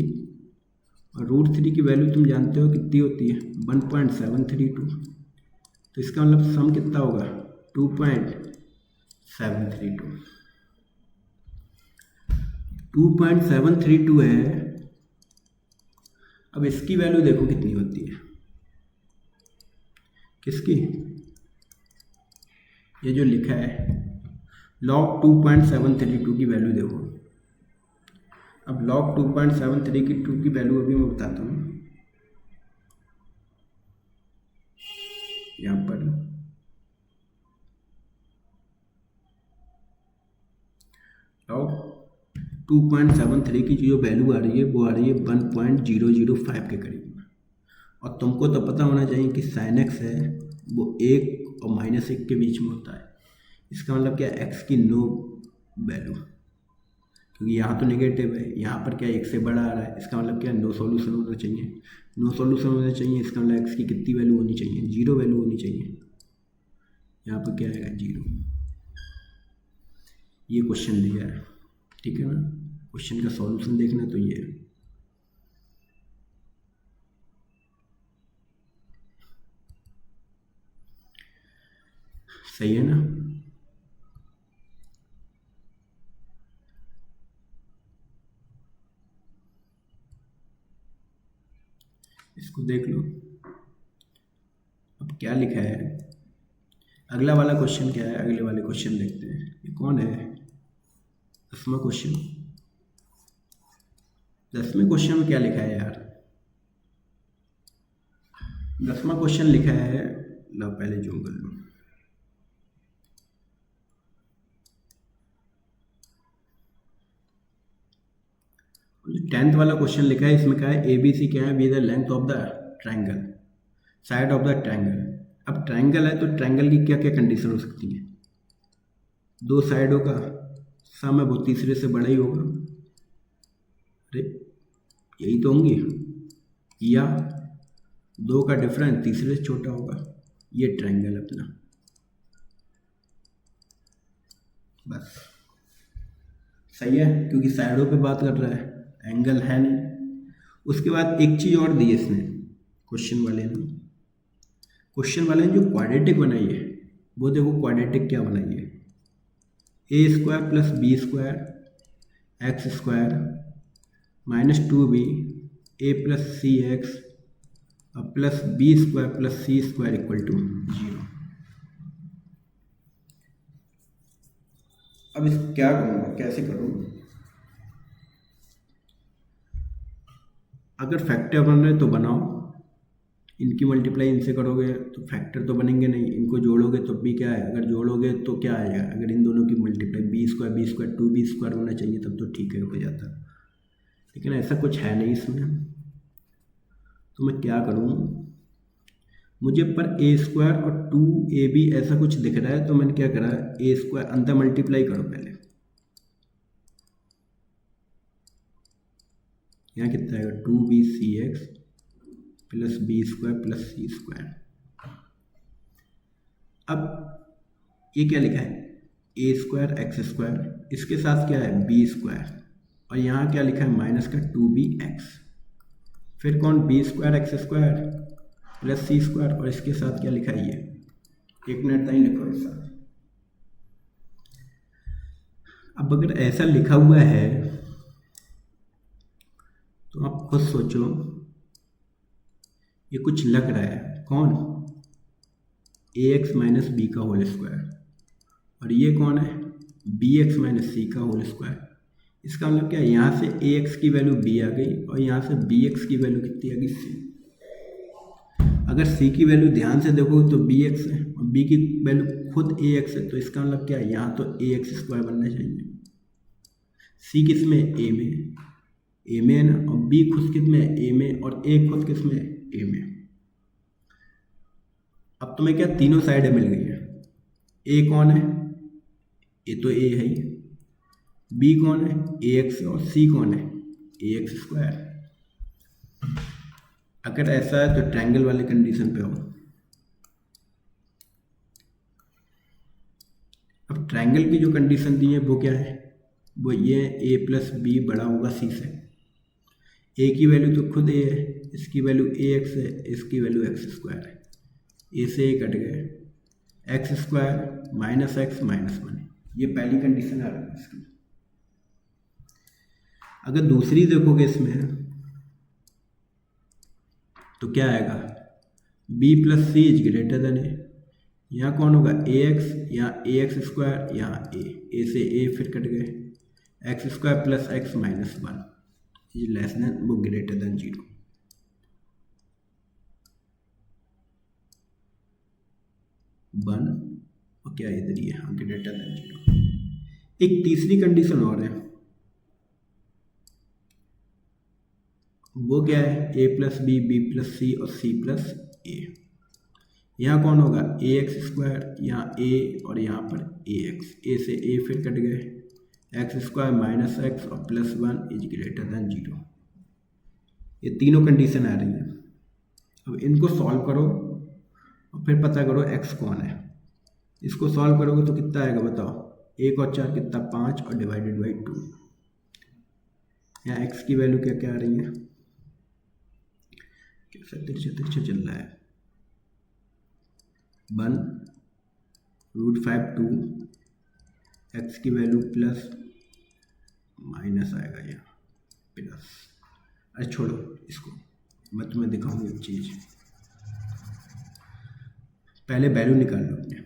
और √3 की वैल्यू तुम जानते हो कितनी होती है, 1.732, तो इसका मतलब सम कितना होगा, 2.732 है। अब इसकी वैल्यू देखो कितनी होती है, किसकी, ये जो लिखा है लॉग 2.732 की वैल्यू देखो। अब लॉग 2.732 की वैल्यू अभी मैं बताता हूँ, यहाँ पर लॉग 2.73 की जो वैल्यू आ रही है वो आ रही है 1.005 के करीब में। और तुमको तो पता होना चाहिए कि साइन एक्स है वो 1 और -1 के बीच में होता है। इसका मतलब क्या, एक्स की नो वैल्यू, क्योंकि यहाँ तो नेगेटिव है, यहाँ पर क्या 1 से बड़ा आ रहा है, इसका मतलब क्या, नो सॉल्यूशन होना चाहिए। नो सॉल्यूशन होना चाहिए, इसका मतलब एक्स की कितनी वैल्यू होनी चाहिए, 0 वैल्यू होनी चाहिए। यहाँ पर क्या आएगा, 0। ये क्वेश्चन दिया है, ठीक है ना। क्वेश्चन का सॉल्यूशन देखना तो ये है। सही है ना? इसको देख लो। अब क्या लिखा है, अगला वाला क्वेश्चन क्या है, अगले वाले क्वेश्चन देखते हैं। ये कौन है? 10वां क्वेश्चन। 10वें क्वेश्चन में क्या लिखा है यार? 10वां क्वेश्चन लिखा है, लो पहले जूम कर लो। जो 10th वाला क्वेश्चन लिखा है, इसमें क्या है, ए बी सी क्या है, be the length of the triangle, side of the triangle. अब ट्रायंगल है तो ट्रायंगल की क्या क्या कंडीशन हो सकती है? दो साइडों का सम है वो तीसरे से बड़ा ही होगा, अरे यही तो होंगी, या दो का डिफरेंस तीसरे से छोटा होगा। ये ट्रायंगल अपना, बस सही है, क्योंकि साइडों पे बात कर रहा है, एंगल है नहीं। उसके बाद एक चीज़ और दी है इसने, क्वेश्चन वाले ने जो क्वाड्रेटिक बनाई है, वो देखो क्वाड्रेटिक क्या बनाई है, A square plus B square X square minus 2b A plus C X plus B square plus C square equal to 0। अब इस क्या करूँगा, कैसे करूँगा? अगर फैक्टर बन रहे तो बनाओ, इनकी मल्टीप्लाई इनसे करोगे तो फैक्टर तो बनेंगे नहीं, इनको जोड़ोगे तो भी क्या है, अगर जोड़ोगे तो क्या आएगा, अगर इन दोनों की multiply B square 2b square होना चाहिए, तब तो ठीक है, हो जाता। लेकिन ऐसा कुछ है नहीं इसमें, तो मैं क्या करूँ, मुझे पर ए स्क्वायर और 2ab ऐसा कुछ दिख रहा है, तो मैंने क्या करा, ए स्क्वायर अंदर मल्टीप्लाई करो पहले, यहाँ कितना आएगा 2bcx plus B square plus C square. अब ये क्या लिखा है, ए स्क्वायर एक्स स्क्वायर, इसके साथ क्या है बी स्क्वायर, और यहाँ क्या लिखा है माइनस का 2bx, फिर कौन B square X square plus C square, और इसके साथ क्या लिखा है ये, एक मिनट तक लिखो ऐसा। अब अगर ऐसा लिखा हुआ है तो आप खुद सोचो, ये कुछ लग रहा है, कौन, ए एक्स माइनस बी का होल स्क्वायर, और ये कौन है, बी एक्स माइनस सी का होल स्क्वायर। इसका मतलब क्या है, यहाँ से ए एक्स की वैल्यू बी आ गई, और यहाँ से बी एक्स की वैल्यू कितनी आ गई, सी। अगर सी की वैल्यू ध्यान से देखो तो बी एक्स है, और बी की वैल्यू खुद ए एक्स है, तो इसका मतलब क्या है, यहाँ तो ए एक्स स्क्वायर बनना चाहिए। सी किस में, ए में है ना, और बी खुद किस में, ए में, और ए खुद किस में, ए में। अब तुम्हें क्या तीनों साइडें मिल गई है, ए कौन है, ए तो ए है ही, बी कौन है, ए एक्स, और सी कौन है, ए एक्स स्क्वायर। अगर ऐसा है तो ट्रायंगल वाले कंडीशन पे आओ। अब ट्रायंगल की जो कंडीशन दी है वो क्या है, वो ये ए प्लस बी बड़ा होगा सी से। ए की वैल्यू तो खुद ए है, इसकी वैल्यू ए एक्स है, इसकी वैल्यू एक्स स्क्वायर है, ए से ए कट गए, x square minus x minus 1, ये पहली कंडीशन आ रही है इसकी। अगर दूसरी देखोगे इसमें तो क्या आएगा, b plus C is greater than A, यहाँ कौन होगा ए एक्स, यहाँ ए एक्स स्क्वायर, यहाँ ए से ए फिर कट गए, x square plus x minus 1 is less than वो ग्रेटर देन 0। वन और क्या इधर ही है, ग्रेटर देन 0। एक तीसरी कंडीशन और है, वो क्या है, A plus B, B plus सी और सी प्लस ए। यहाँ कौन होगा ए एक्स स्क्वायर, यहाँ ए, और यहाँ पर ए एक्स, ए से ए फिर कट गए, एक्स स्क्वायर माइनस एक्स और प्लस 1 इज ग्रेटर देन 0। ये तीनों कंडीशन आ रही हैं। अब इनको सॉल्व करो और फिर पता करो एक्स कौन है। इसको सॉल्व करोगे तो कितना आएगा बताओ, 1 और 4 कितना 5, और डिवाइडेड बाई 2, यहाँ एक्स की वैल्यू क्या क्या आ रही है, कैसा तिरछा तिरछा चल रहा है, 1√5 2, एक्स की वैल्यू प्लस माइनस आएगा यहाँ प्लस। अरे छोड़ो इसको, मैं तुम्हें दिखाऊंगी एक चीज़। पहले वैल्यू निकाल लो अपने,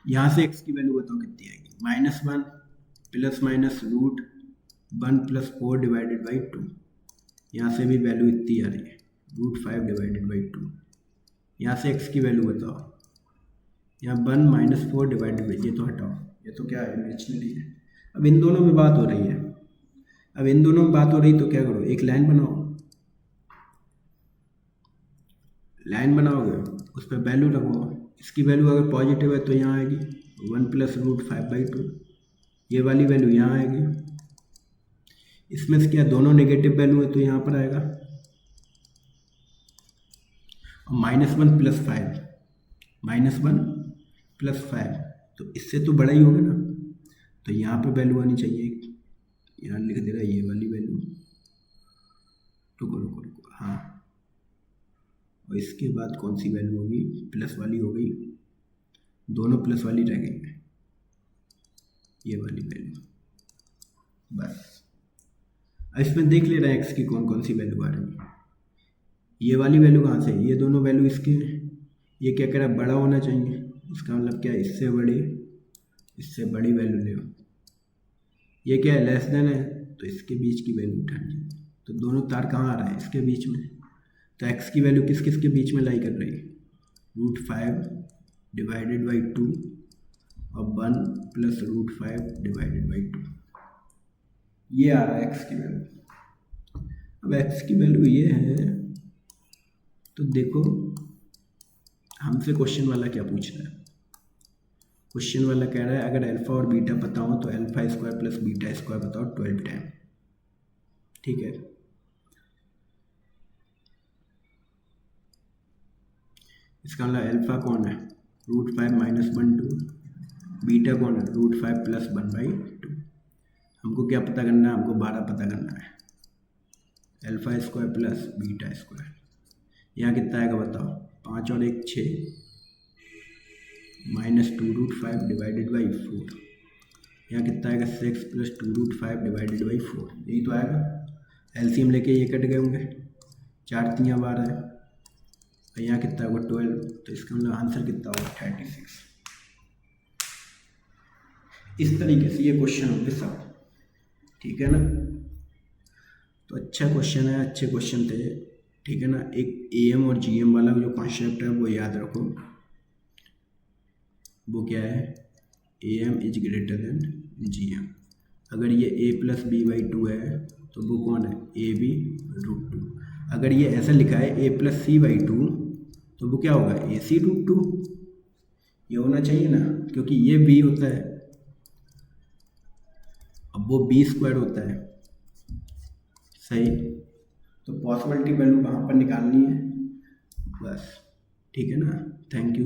यहाँ से एक्स की वैल्यू बताओ कितनी आएगी, -1 प्लस माइनस √1 + 4 डिवाइडेड बाई 2। यहाँ से भी वैल्यू इतनी आ रही है, √5 डिवाइडेड बाई 2। यहाँ से एक्स की वैल्यू बताओ, यहाँ 1 - 4 डिवाइडेड बाई, ये तो हटाओ, ये तो क्या है, इमेजिनरी है। अब इन दोनों में बात हो रही है, अब इन दोनों में बात हो रही तो क्या करो, एक लाइन बनाओ, लाइन बनाओगे उस पर वैल्यू रखो। इसकी वैल्यू अगर पॉजिटिव है तो यहाँ आएगी 1 + √5/2, ये वाली वैल्यू यहाँ आएगी। इसमें से क्या दोनों नेगेटिव वैल्यू है तो यहाँ पर आएगा, और -1 + 5, -1 + 5 तो इससे तो बड़ा ही होगा ना, तो यहाँ पर वैल्यू आनी चाहिए, यहाँ लिख दे रहा है ये वाली वैल्यू, रुको रुको रुको, हाँ, और इसके बाद कौन सी वैल्यू होगी, प्लस वाली हो गई, दोनों प्लस वाली रह गई, ये वाली वैल्यू बस। अब इसमें देख ले रहे हैं एक्स की कौन कौन सी वैल्यू आ रही है, ये वाली वैल्यू कहाँ से, ये दोनों वैल्यू इसके, ये क्या कह रहा है, बड़ा होना चाहिए, इसका मतलब क्या है, इससे बड़ी वैल्यू ले, ये क्या है, लेस देन है, तो इसके बीच की वैल्यू उठानी, तो दोनों तार कहाँ आ रहा है, इसके बीच में, तो x की वैल्यू किस किस के बीच में लाई कर रही है, √5 डिवाइडेड बाई 2 और 1 + √5 डिवाइडेड बाई 2, ये आ रहा है x की वैल्यू। अब x की वैल्यू ये है, तो देखो हमसे क्वेश्चन वाला क्या पूछ रहा है, क्वेश्चन वाला कह रहा है अगर अल्फा और बीटा पता हो तो α² + β² बताओ 12 टाइम, ठीक है। इसका मतलब अल्फा कौन है, √5 - 1 2, बीटा कौन है, √5 + 1/2। हमको क्या पता करना है, हमको 12 पता करना है, α² + β²। यहाँ कितना आएगा बताओ, 5 और 1 6, -2√5 डिवाइडेड बाई 4, यहाँ कितना आएगा, 6 + 2√5 डिवाइडेड बाई 4, यही तो आएगा। एलसीएम लेके ये कट गए होंगे, 4 × 3 = 12 है, यहाँ कितना होगा 12, तो इसका मतलब आंसर कितना होगा 36। इस तरीके से ये क्वेश्चन होंगे सब, ठीक है ना। तो अच्छा क्वेश्चन है, अच्छे क्वेश्चन थे, ठीक है ना। एक एएम और जीएम वाला जो कॉन्सेप्ट है वो याद रखो, वो क्या है, am is greater then GM. अगर ये a + b/2 है तो वो कौन है, ab √2। अगर ये ऐसा लिखा है a + c/2 तो वो क्या होगा, ac √2, ये होना चाहिए ना, क्योंकि ये b होता है, अब वो b² होता है, सही। तो पॉसिबिलिटी वैल्यू कहाँ पर निकालनी है, बस, ठीक है ना। Thank you.